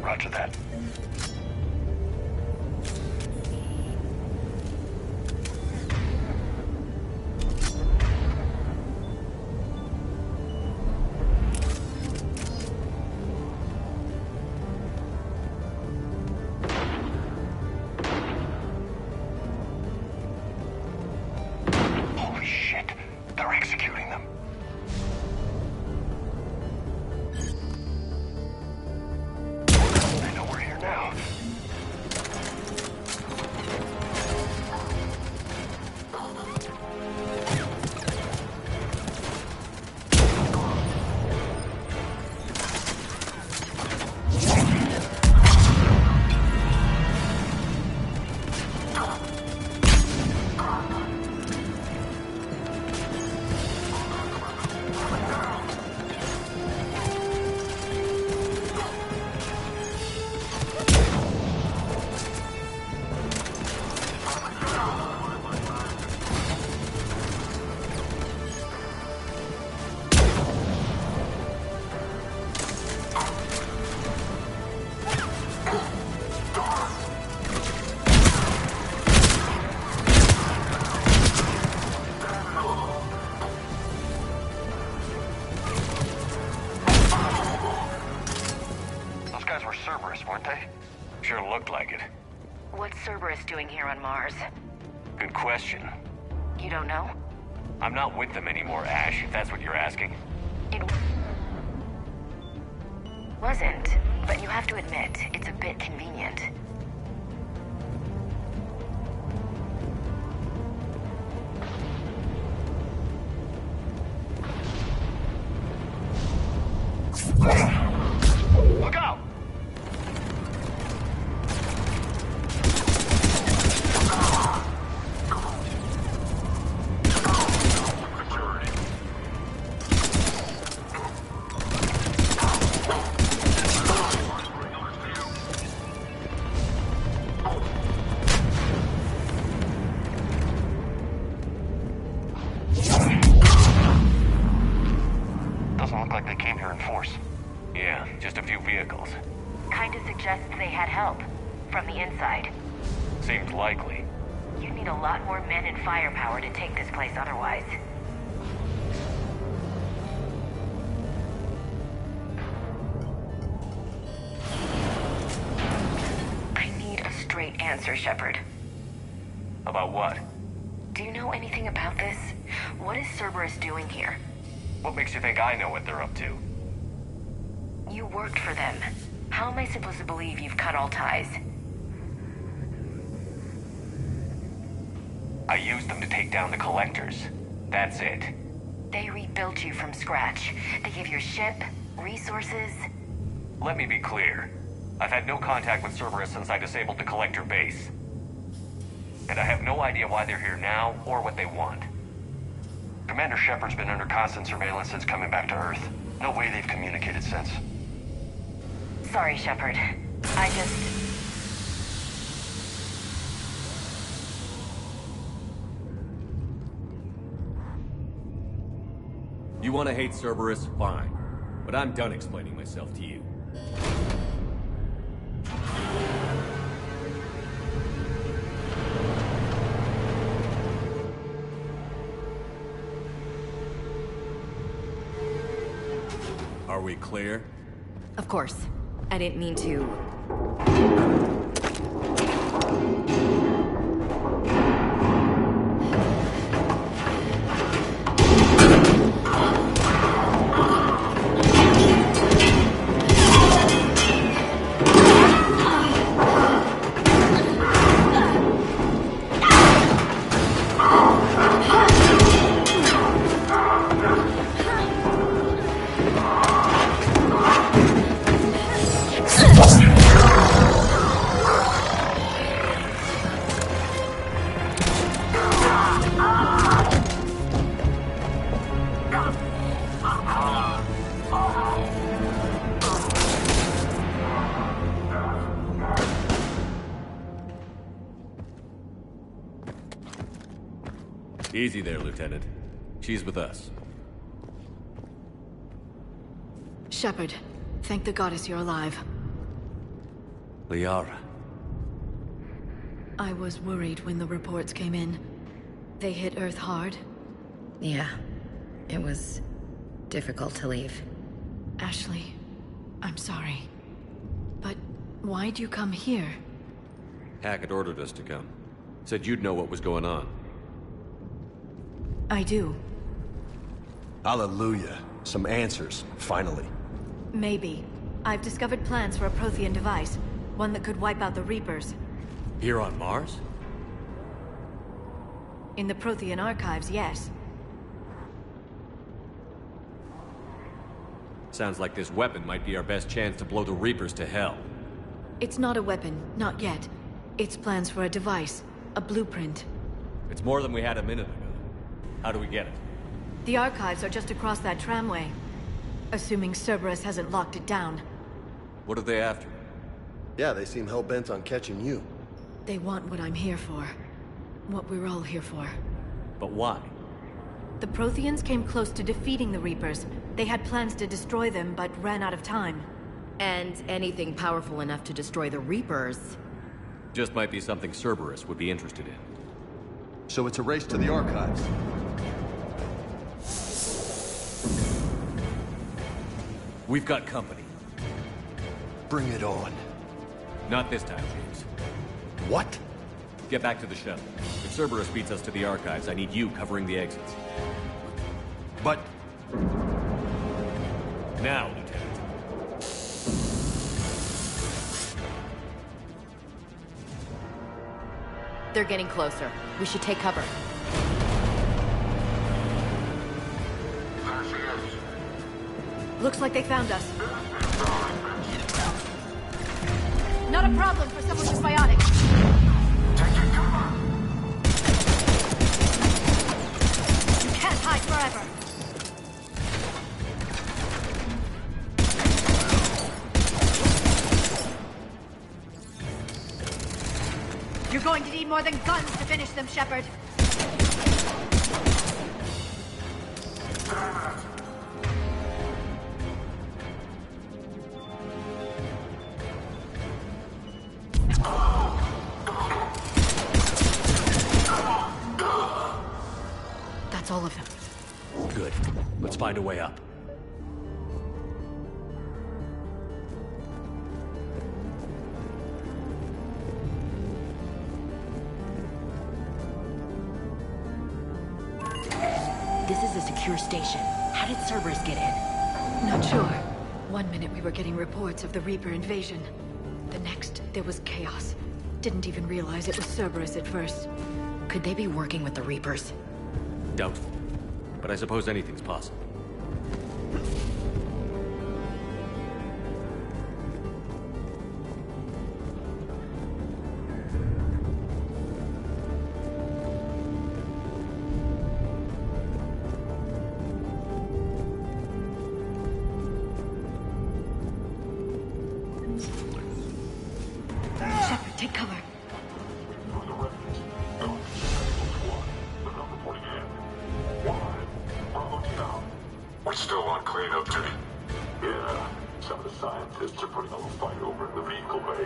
Roger that. Holy shit. They're executing them. They know we're here now. Those guys were Cerberus, weren't they? Sure looked like it. What's Cerberus doing here on Mars? Good question. You don't know? I'm not with them anymore, Ash, if that's what you're asking. It wasn't, but you have to admit, it's a bit convenient. Look out! Doesn't look like they came here in force. Yeah, just a few vehicles. Kinda suggests they had help. From the inside. Seems likely. You need a lot more men and firepower to take this place otherwise. I need a straight answer, Shepard. About what? Do you know anything about this? What is Cerberus doing here? What makes you think I know what they're up to? You worked for them. How am I supposed to believe you've cut all ties? I used them to take down the collectors. That's it. They rebuilt you from scratch. They gave your ship, resources. Let me be clear. I've had no contact with Cerberus since I disabled the collector base. And I have no idea why they're here now or what they want. Commander Shepard's been under constant surveillance since coming back to Earth. No way they've communicated since. Sorry, Shepard. I just... You want to hate Cerberus? Fine. But I'm done explaining myself to you. Are we clear? Of course. I didn't mean to... Easy there, Lieutenant. She's with us. Shepard, thank the goddess you're alive. Liara. I was worried when the reports came in. They hit Earth hard. Yeah. It was difficult to leave. Ashley, I'm sorry. But why'd you come here? Hackett ordered us to come. Said you'd know what was going on. I do. Hallelujah. Some answers, finally. Maybe. I've discovered plans for a Prothean device. One that could wipe out the Reapers. Here on Mars? In the Prothean archives, yes. Sounds like this weapon might be our best chance to blow the Reapers to hell. It's not a weapon, not yet. It's plans for a device, a blueprint. It's more than we had a minute ago. How do we get it? The archives are just across that tramway. Assuming Cerberus hasn't locked it down. What are they after? Yeah, they seem hell-bent on catching you. They want what I'm here for. What we're all here for. But why? The Protheans came close to defeating the Reapers. They had plans to destroy them, but ran out of time. And anything powerful enough to destroy the Reapers. Just might be something Cerberus would be interested in. So it's a race to the archives. We've got company. Bring it on. Not this time, James. What? Get back to the shuttle. If Cerberus beats us to the archives, I need you covering the exits. But... Now, Lieutenant. They're getting closer. We should take cover. Looks like they found us. Not a problem for someone with biotics. You can't hide forever. You're going to need more than guns to finish them, Shepard. That's all of them. Good. Let's find a way up. This is a secure station. How did Cerberus get in? Not sure. One minute we were getting reports of the Reaper invasion. The next, there was chaos. Didn't even realize it was Cerberus at first. Could they be working with the Reapers? Doubtful. But I suppose anything's possible. Shepard, take cover. We're still on cleanup duty. Yeah, some of the scientists are putting up a fight over in the vehicle bay.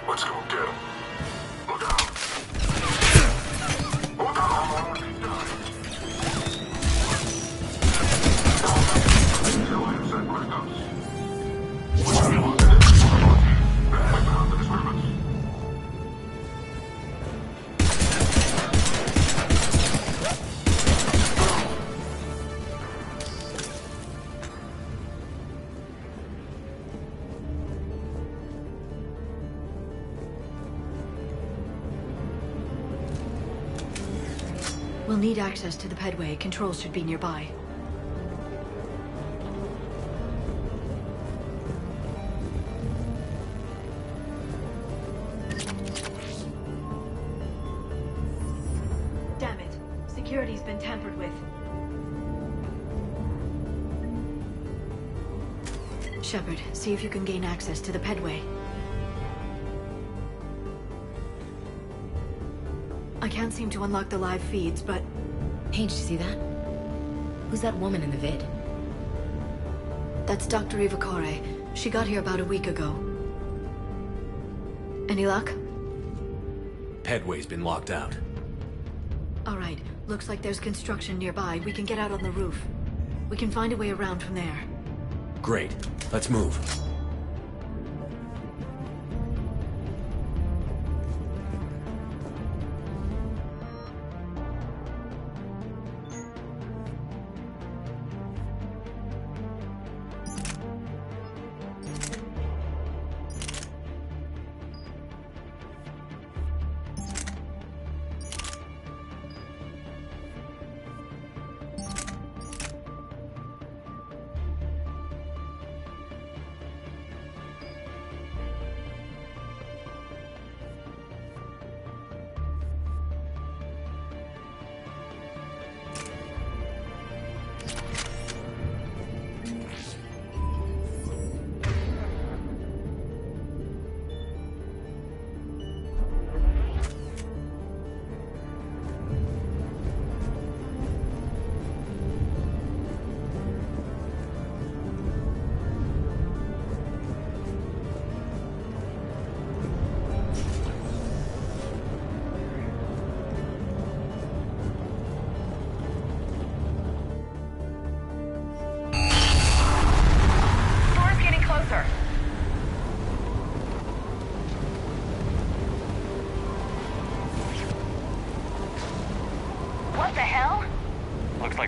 Let's go get them. Look out! Look out! Airlines and backups. We found the disturbance. We'll need access to the pedway. Controls should be nearby. Damn it. Security's been tampered with. Shepard, see if you can gain access to the pedway. I can't seem to unlock the live feeds, but... Hey, did you see that? Who's that woman in the vid? That's Dr. Ivakare. She got here about a week ago. Any luck? Pedway's been locked out. All right. Looks like there's construction nearby. We can get out on the roof. We can find a way around from there. Great. Let's move.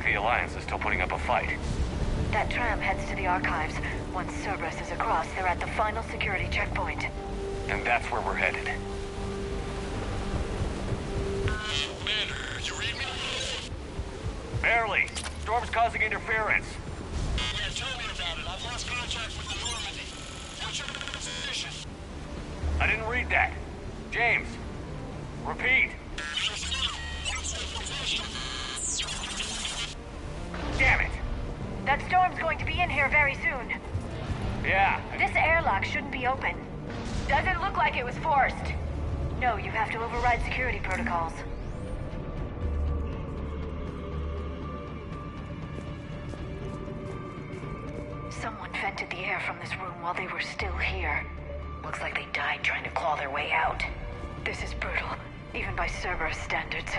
The Alliance is still putting up a fight. That tram heads to the archives. Once Cerberus is across, they're at the final security checkpoint. And that's where we're headed. Commander, you read me? Barely. Storm's causing interference. Yeah, tell me about it. I've lost contact with the Normandy. What's your position? I didn't read that. James, repeat. Damn it! That storm's going to be in here very soon. Yeah. This airlock shouldn't be open. Doesn't look like it was forced. No, you have to override security protocols. Someone vented the air from this room while they were still here. Looks like they died trying to claw their way out. This is brutal, even by Cerberus standards.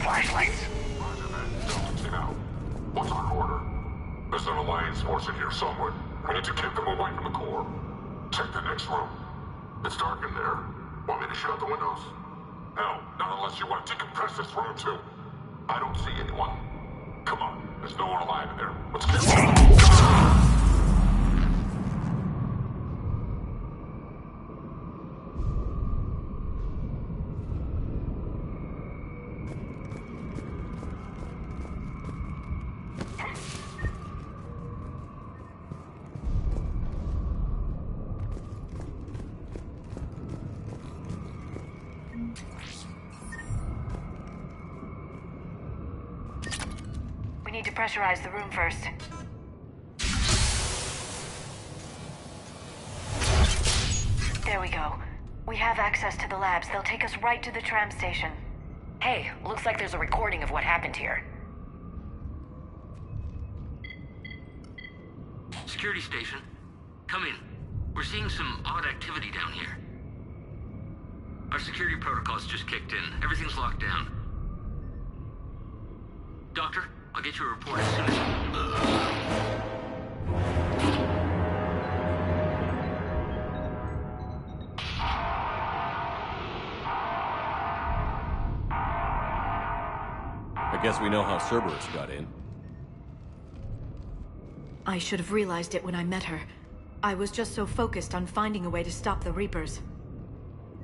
Flashlights. What's our order? There's an Alliance force in here somewhere. We need to keep them away from the core. Check the next room. It's dark in there. Want me to shut the windows? No, not unless you want to decompress this room too. I don't see anyone. Come on, there's no one alive in there. Let's get We need to pressurize the room first. There we go. We have access to the labs. They'll take us right to the tram station. Hey, looks like there's a recording of what happened here. Security station. Come in. We're seeing some odd activity down here. Our security protocols just kicked in. Everything's locked down. Doctor, I'll get you a report as soon as... I guess we know how Cerberus got in. I should have realized it when I met her. I was just so focused on finding a way to stop the Reapers.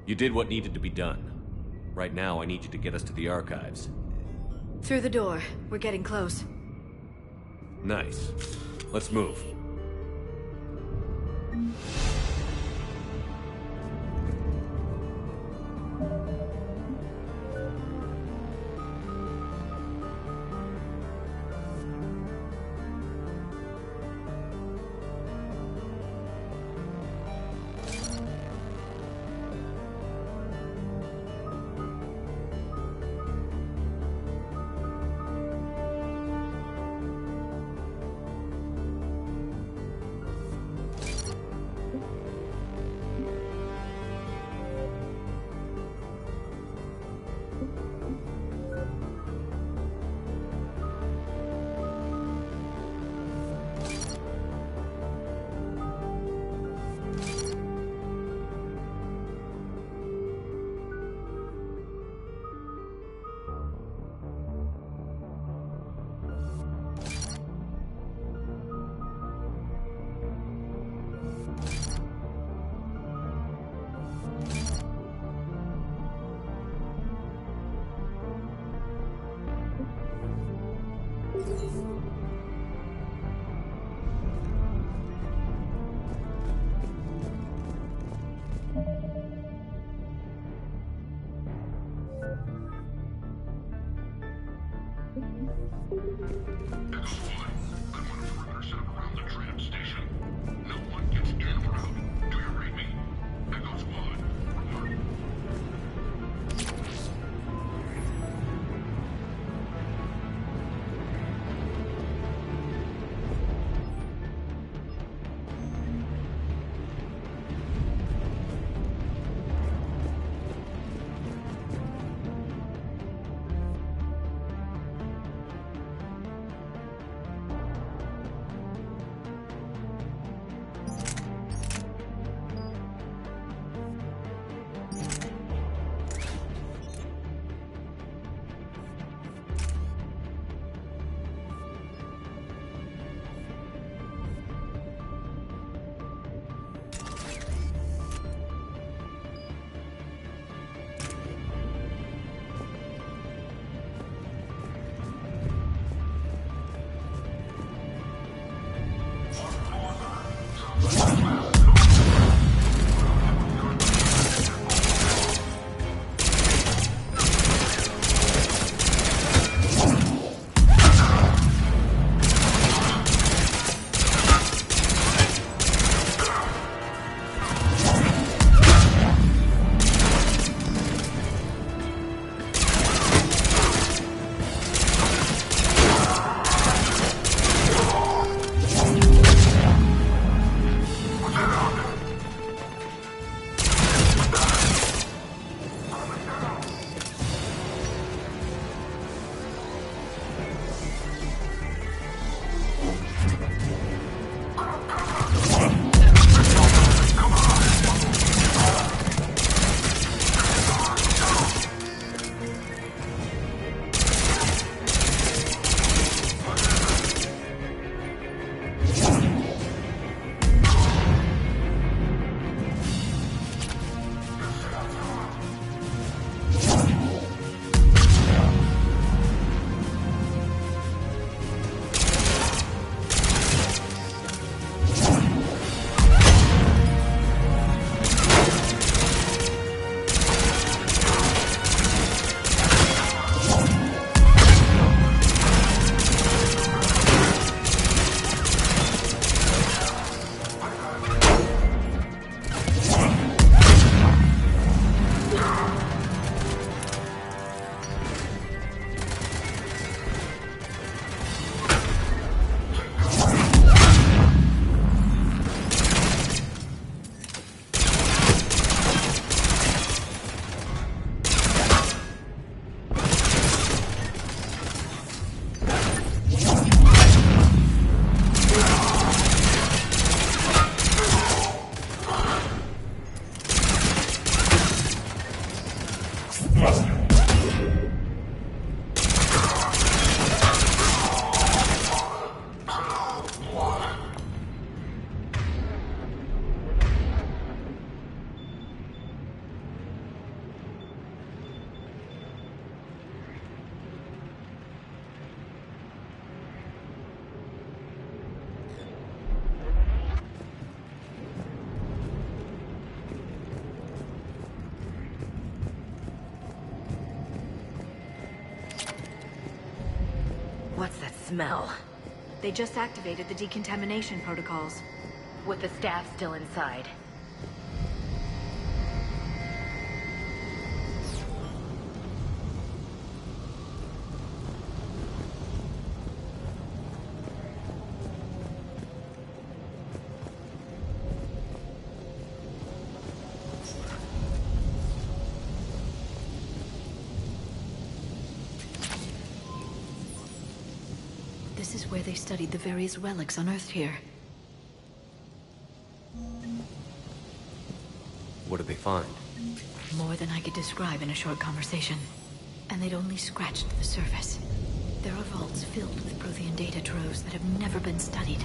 You did what needed to be done. Right now, I need you to get us to the archives. Through the door. We're getting close. Nice. Let's move. What's that smell? They just activated the decontamination protocols. With the staff still inside. This is where they studied the various relics unearthed here. What did they find? More than I could describe in a short conversation. And they'd only scratched the surface. There are vaults filled with Prothean data troves that have never been studied.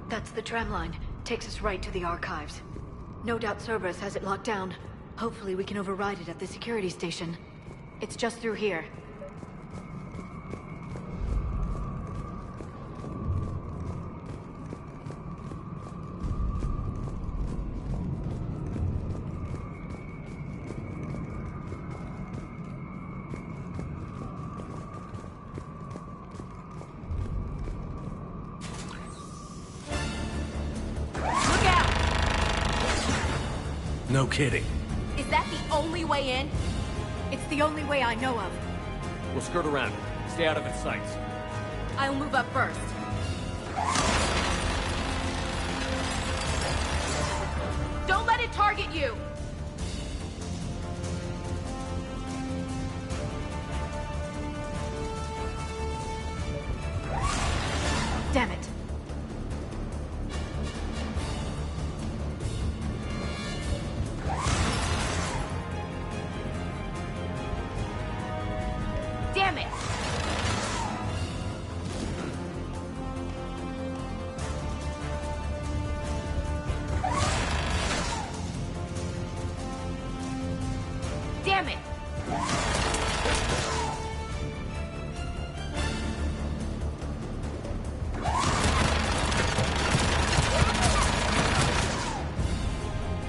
That's the tram line. Takes us right to the archives. No doubt Cerberus has it locked down. Hopefully we can override it at the security station. It's just through here. No kidding. Is that the only way in? It's the only way I know of. We'll skirt around it. Stay out of its sights. I'll move up first. Don't let it target you! Damn it. Damn it! Damn it!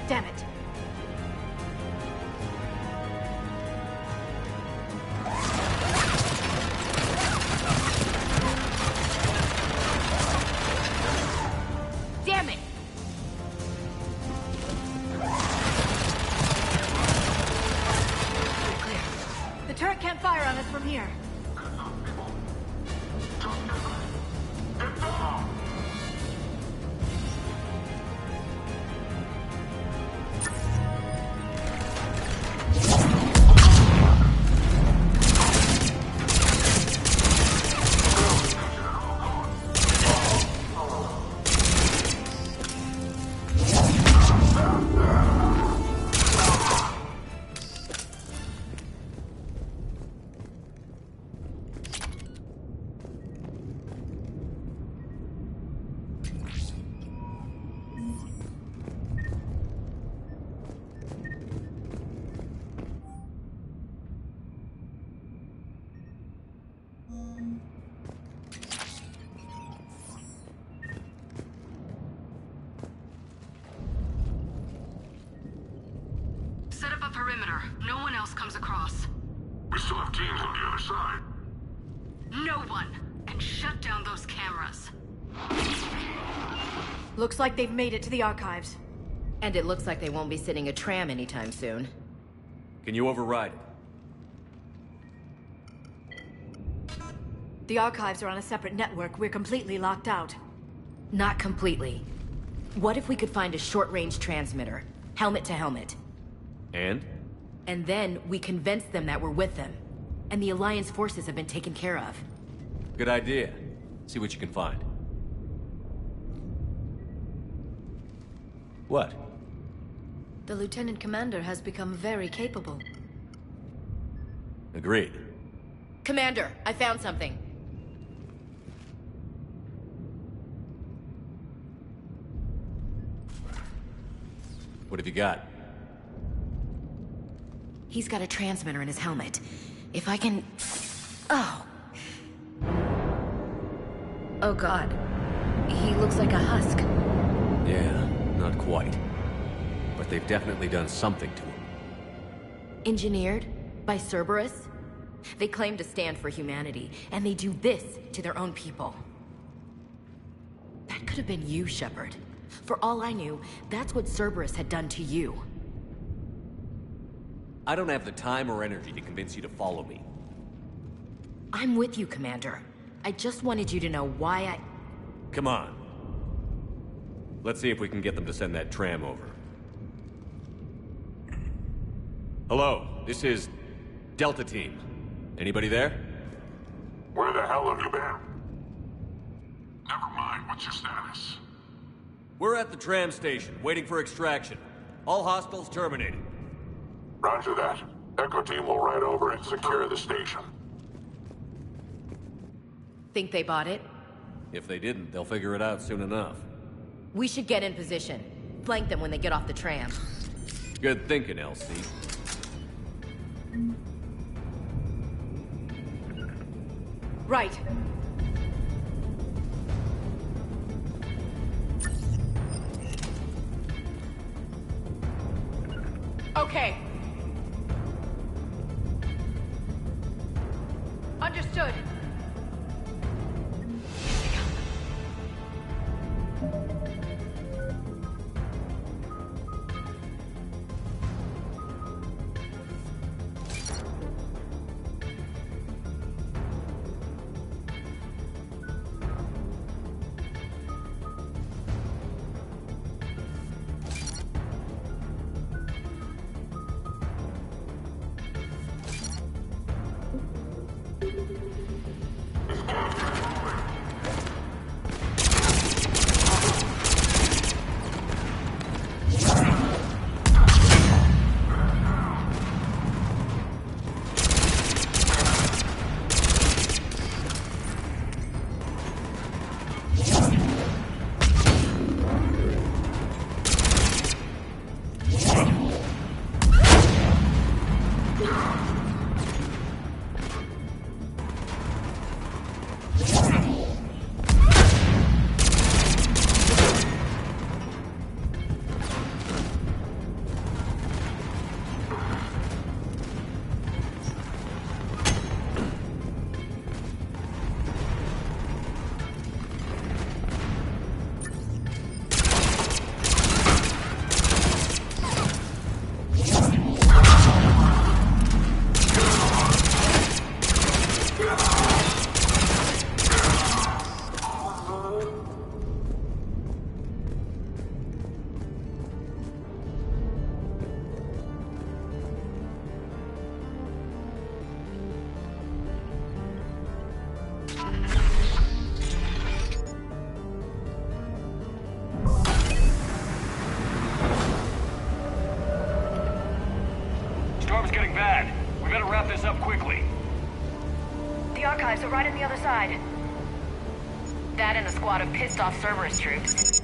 Damn it. Damn it! We're clear. The turret can't fire on us from here. on perimeter. No one else comes across. We still have teams on the other side. No one! And shut down those cameras. Looks like they've made it to the archives. And it looks like they won't be sitting a tram anytime soon. Can you override it? The archives are on a separate network. We're completely locked out. Not completely. What if we could find a short-range transmitter? Helmet to helmet. And? And then we convince them that we're with them. And the Alliance forces have been taken care of. Good idea. See what you can find. What? The Lieutenant Commander has become very capable. Agreed. Commander, I found something. What have you got? He's got a transmitter in his helmet. If I can... Oh. Oh God. He looks like a husk. Yeah, not quite. But they've definitely done something to him. Engineered by Cerberus? They claim to stand for humanity, and they do this to their own people. That could have been you, Shepard. For all I knew, that's what Cerberus had done to you. I don't have the time or energy to convince you to follow me. I'm with you, Commander. I just wanted you to know why I... Come on. Let's see if we can get them to send that tram over. Hello, this is Delta Team. Anybody there? Where the hell have you been? Never mind, what's your status? We're at the tram station, waiting for extraction. All hostiles terminated. Roger that. Echo Team will ride over and secure the station. Think they bought it? If they didn't, they'll figure it out soon enough. We should get in position. Flank them when they get off the tram. Good thinking, Elsie. Right. Okay. Understood. Storm's getting bad. We better wrap this up quickly. The archives are right on the other side. That and a squad of pissed-off Cerberus troops.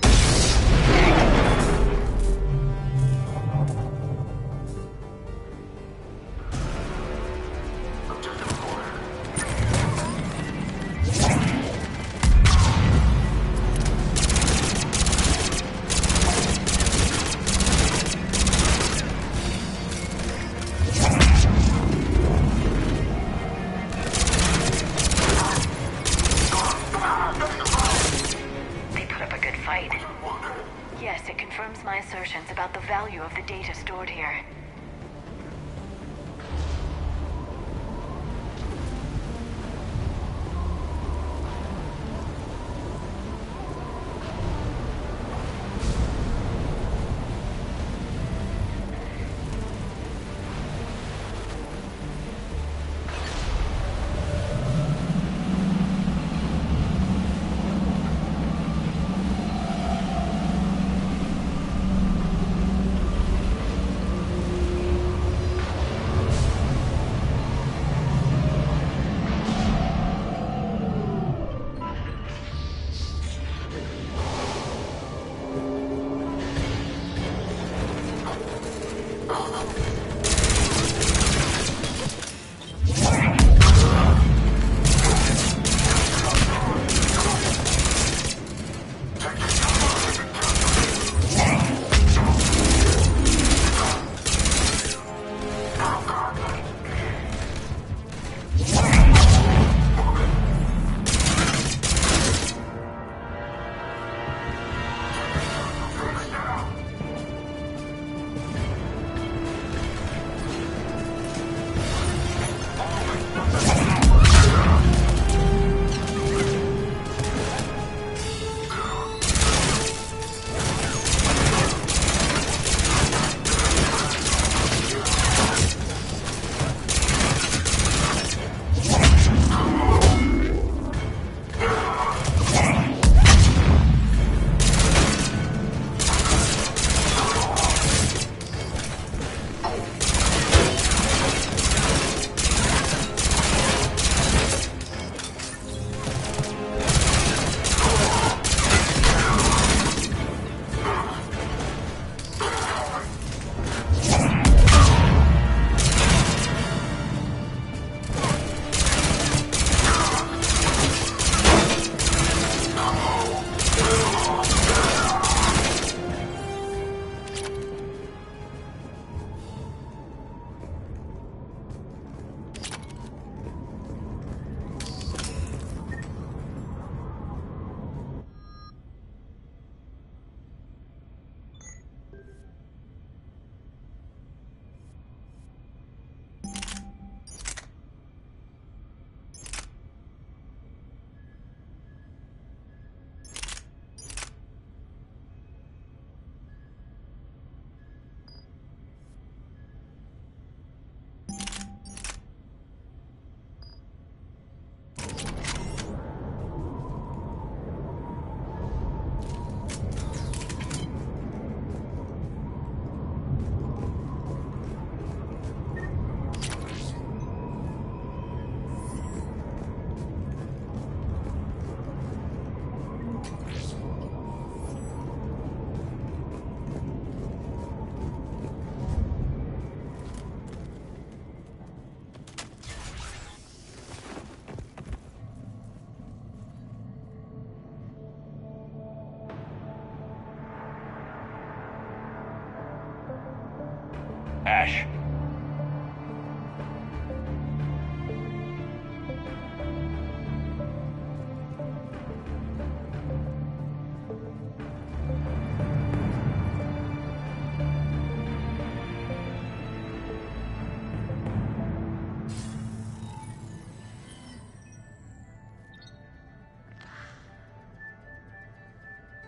Ash.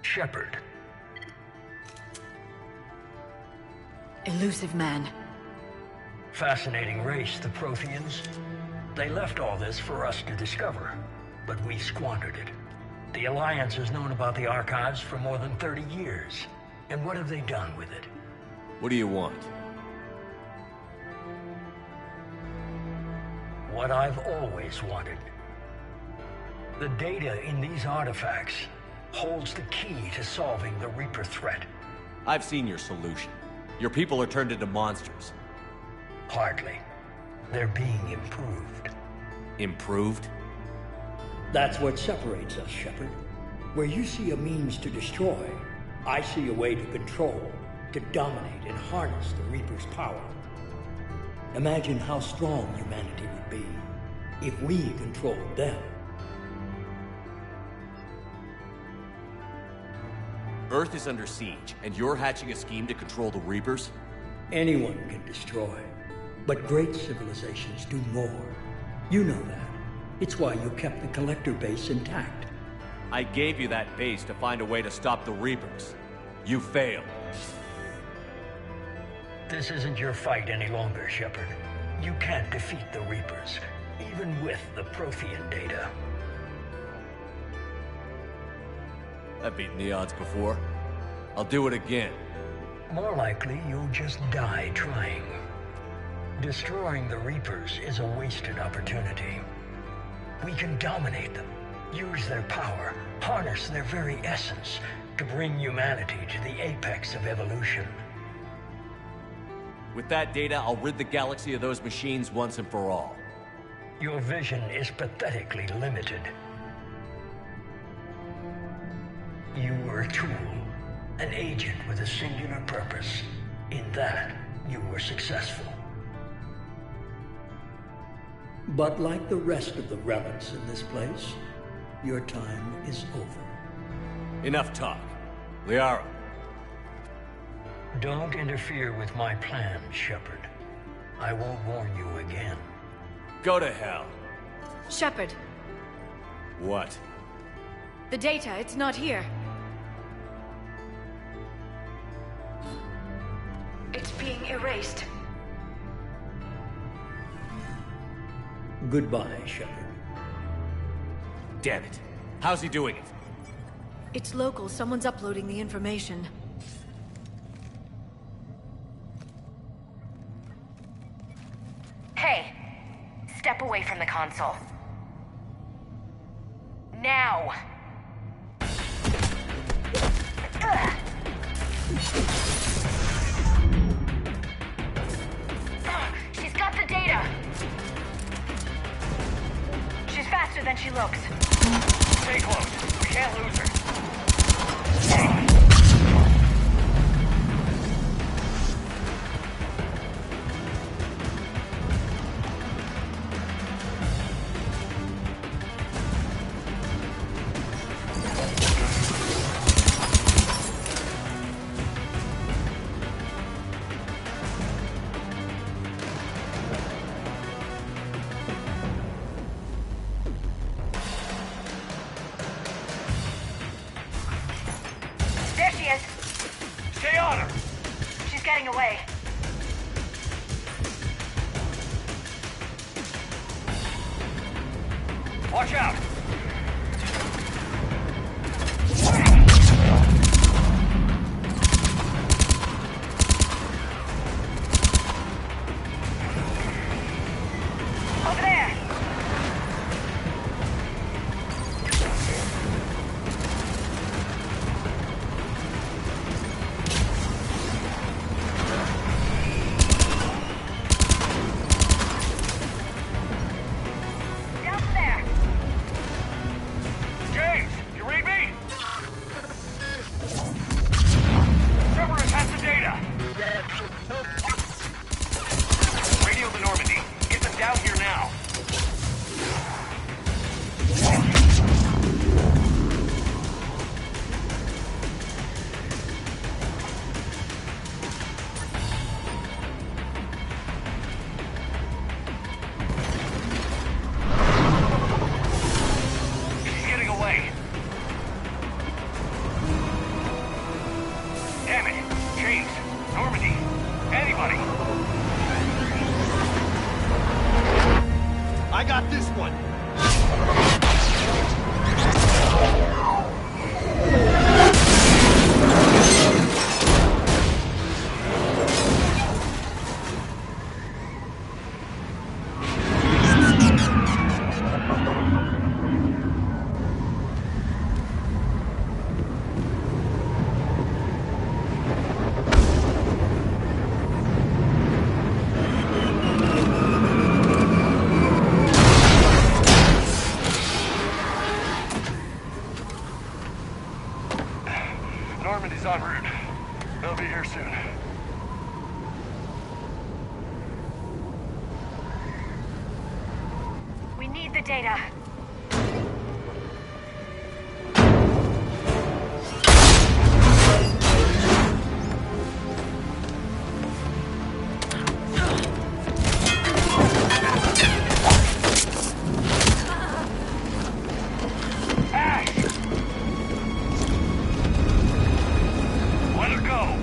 Shepard. Elusive man. Fascinating race, the Protheans. They left all this for us to discover, but we squandered it. The Alliance has known about the archives for more than 30 years. And what have they done with it? What do you want? What I've always wanted. The data in these artifacts holds the key to solving the Reaper threat. I've seen your solution. Your people are turned into monsters. Hardly. They're being improved. Improved? That's what separates us, Shepard. Where you see a means to destroy, I see a way to control, to dominate and harness the Reaper's power. Imagine how strong humanity would be if we controlled them. Earth is under siege, and you're hatching a scheme to control the Reapers? Anyone can destroy, but great civilizations do more. You know that. It's why you kept the Collector base intact. I gave you that base to find a way to stop the Reapers. You failed. This isn't your fight any longer, Shepard. You can't defeat the Reapers, even with the Prothean data. I've beaten the odds before. I'll do it again. More likely, you'll just die trying. Destroying the Reapers is a wasted opportunity. We can dominate them, use their power, harness their very essence to bring humanity to the apex of evolution. With that data, I'll rid the galaxy of those machines once and for all. Your vision is pathetically limited. You were a tool, an agent with a singular purpose. In that, you were successful. But like the rest of the relics in this place, your time is over. Enough talk. Liara. Don't interfere with my plan, Shepard. I won't warn you again. Go to hell. Shepard, What? the data, it's not here. It's being erased. Goodbye, Shepard. Damn it. How's he doing it? It's local. Someone's uploading the information. Hey, step away from the console. Now! Ugh. She's got the data! She's faster than she looks. Stay close. We can't lose her. There she is! Stay on her! She's getting away. Watch out! Over there! Down there! James, you read me? Cerberus has the data! Radio the Normandy. Get them down here now. She's getting away. Damn it. James, Normandy, anybody. I got this one. Normandy's en route. They'll be here soon. We need the data. Ash! Let her go!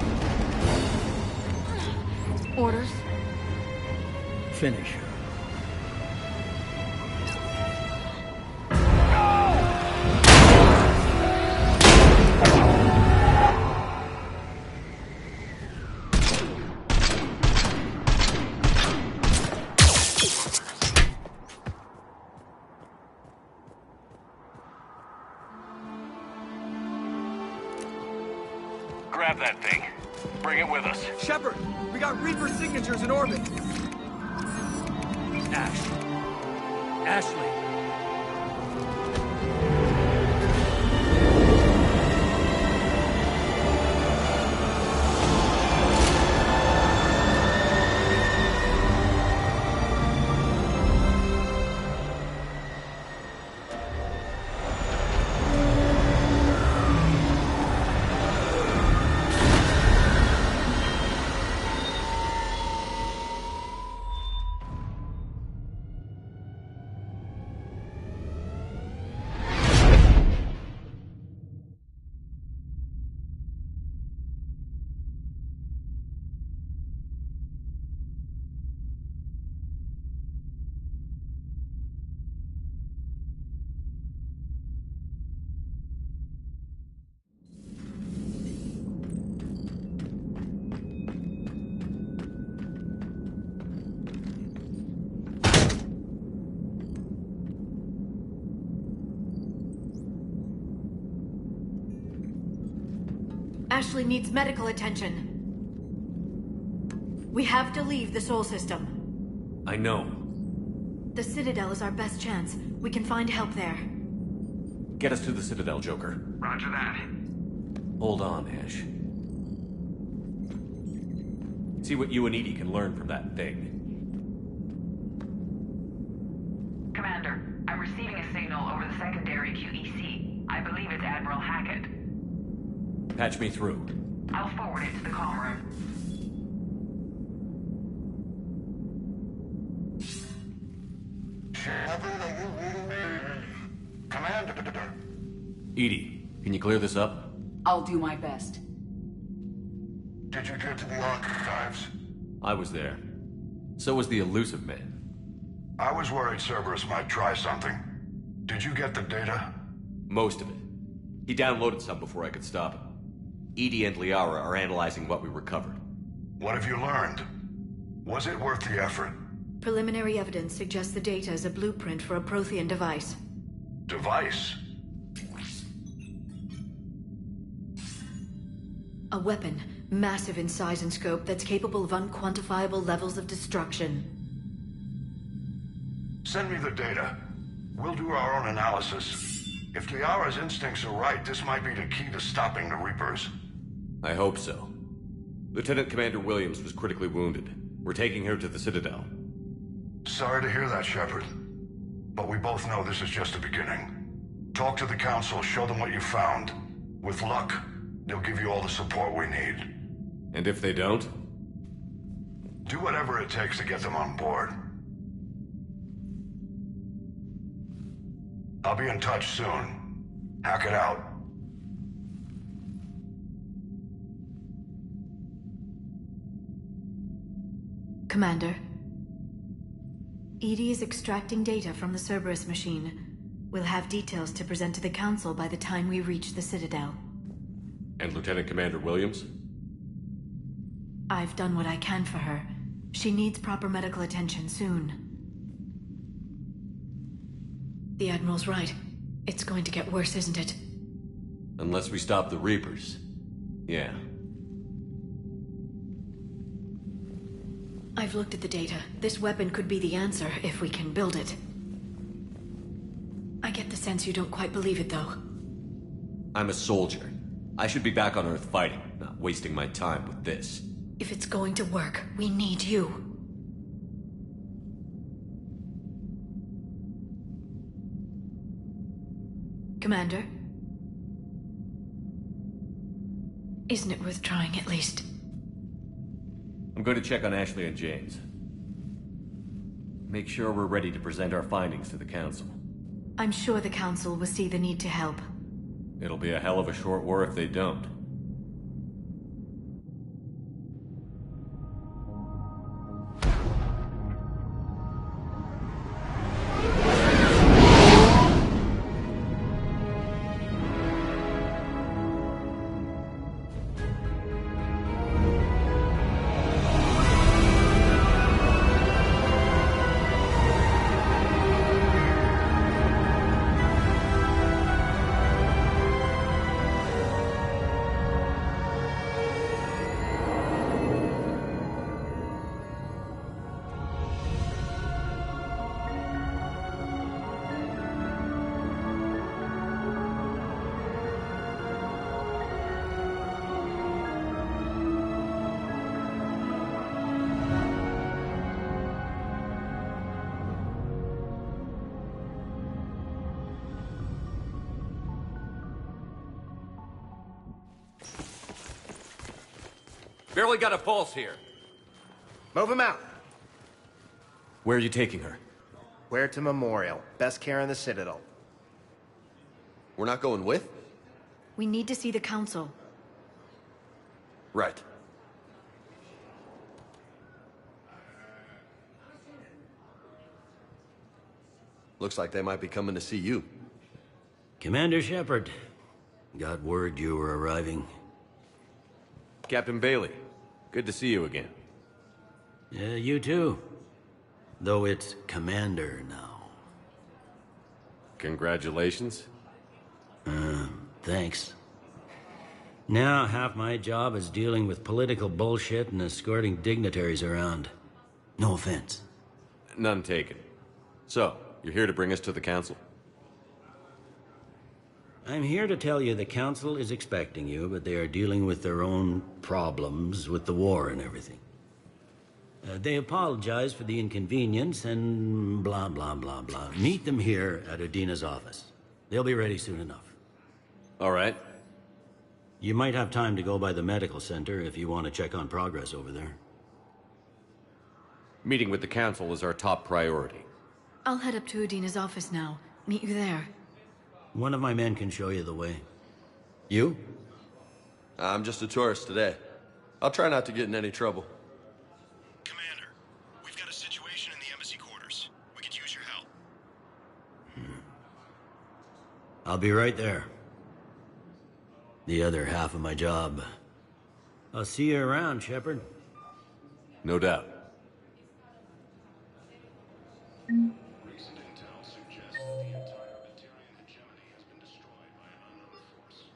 Orders? Finish her. Grab that thing. bring it with us. Shepard, we got Reaper signatures in orbit. Ashley. Ashley needs medical attention. We have to leave the Sol system. I know. The Citadel is our best chance. We can find help there. Get us to the Citadel, Joker. Roger that. Hold on, Ash. See what you and Edie can learn from that thing. Commander, I'm receiving a signal over the secondary QEC. I believe it's Admiral Hackett. Patch me through. I'll forward it to the comm room. Commander. Edie, can you clear this up? I'll do my best. Did you get to the archives? I was there. So was the elusive man. I was worried Cerberus might try something. Did you get the data? Most of it. He downloaded some before I could stop him. Edie and Liara are analyzing what we recovered. What have you learned? Was it worth the effort? Preliminary evidence suggests the data is a blueprint for a Prothean device. Device? A weapon, massive in size and scope, that's capable of unquantifiable levels of destruction. Send me the data. We'll do our own analysis. If Liara's instincts are right, this might be the key to stopping the Reapers. I hope so. Lieutenant Commander Williams was critically wounded. We're taking her to the Citadel. Sorry to hear that, Shepard. But we both know this is just the beginning. Talk to the Council, show them what you found. With luck, they'll give you all the support we need. And if they don't? Do whatever it takes to get them on board. I'll be in touch soon. Hack it out. Commander. Edie is extracting data from the Cerberus machine. We'll have details to present to the Council by the time we reach the Citadel. And Lieutenant Commander Williams? I've done what I can for her. She needs proper medical attention soon. The Admiral's right. It's going to get worse, isn't it? Unless we stop the Reapers. Yeah. I've looked at the data. This weapon could be the answer if we can build it. I get the sense you don't quite believe it, though. I'm a soldier. I should be back on Earth fighting, not wasting my time with this. If it's going to work, we need you. Commander? Isn't it worth trying, at least? I'm going to check on Ashley and James. Make sure we're ready to present our findings to the Council. I'm sure the Council will see the need to help. It'll be a hell of a short war if they don't. Barely got a pulse here. Move him out. Where are you taking her? Where to Memorial. Best care in the Citadel. We're not going with? We need to see the Council. Right. Looks like they might be coming to see you. Commander Shepard. Got word you were arriving. Captain Bailey, good to see you again. You too. Though it's Commander now. Congratulations. Thanks. Now half my job is dealing with political bullshit and escorting dignitaries around. No offense. None taken. So, you're here to bring us to the Council? I'm here to tell you the Council is expecting you, but they are dealing with their own problems with the war and everything. They apologize for the inconvenience and blah, blah, blah, blah. Meet them here at Udina's office. They'll be ready soon enough. All right. You might have time to go by the medical center if you want to check on progress over there. Meeting with the Council is our top priority. I'll head up to Udina's office now. Meet you there. One of my men can show you the way. You? I'm just a tourist today. I'll try not to get in any trouble. Commander, we've got a situation in the embassy quarters. We could use your help. I'll be right there. The other half of my job. I'll see you around, Shepard. No doubt. Recent intel suggests the entire Batarian hegemony has been destroyed by an unknown force.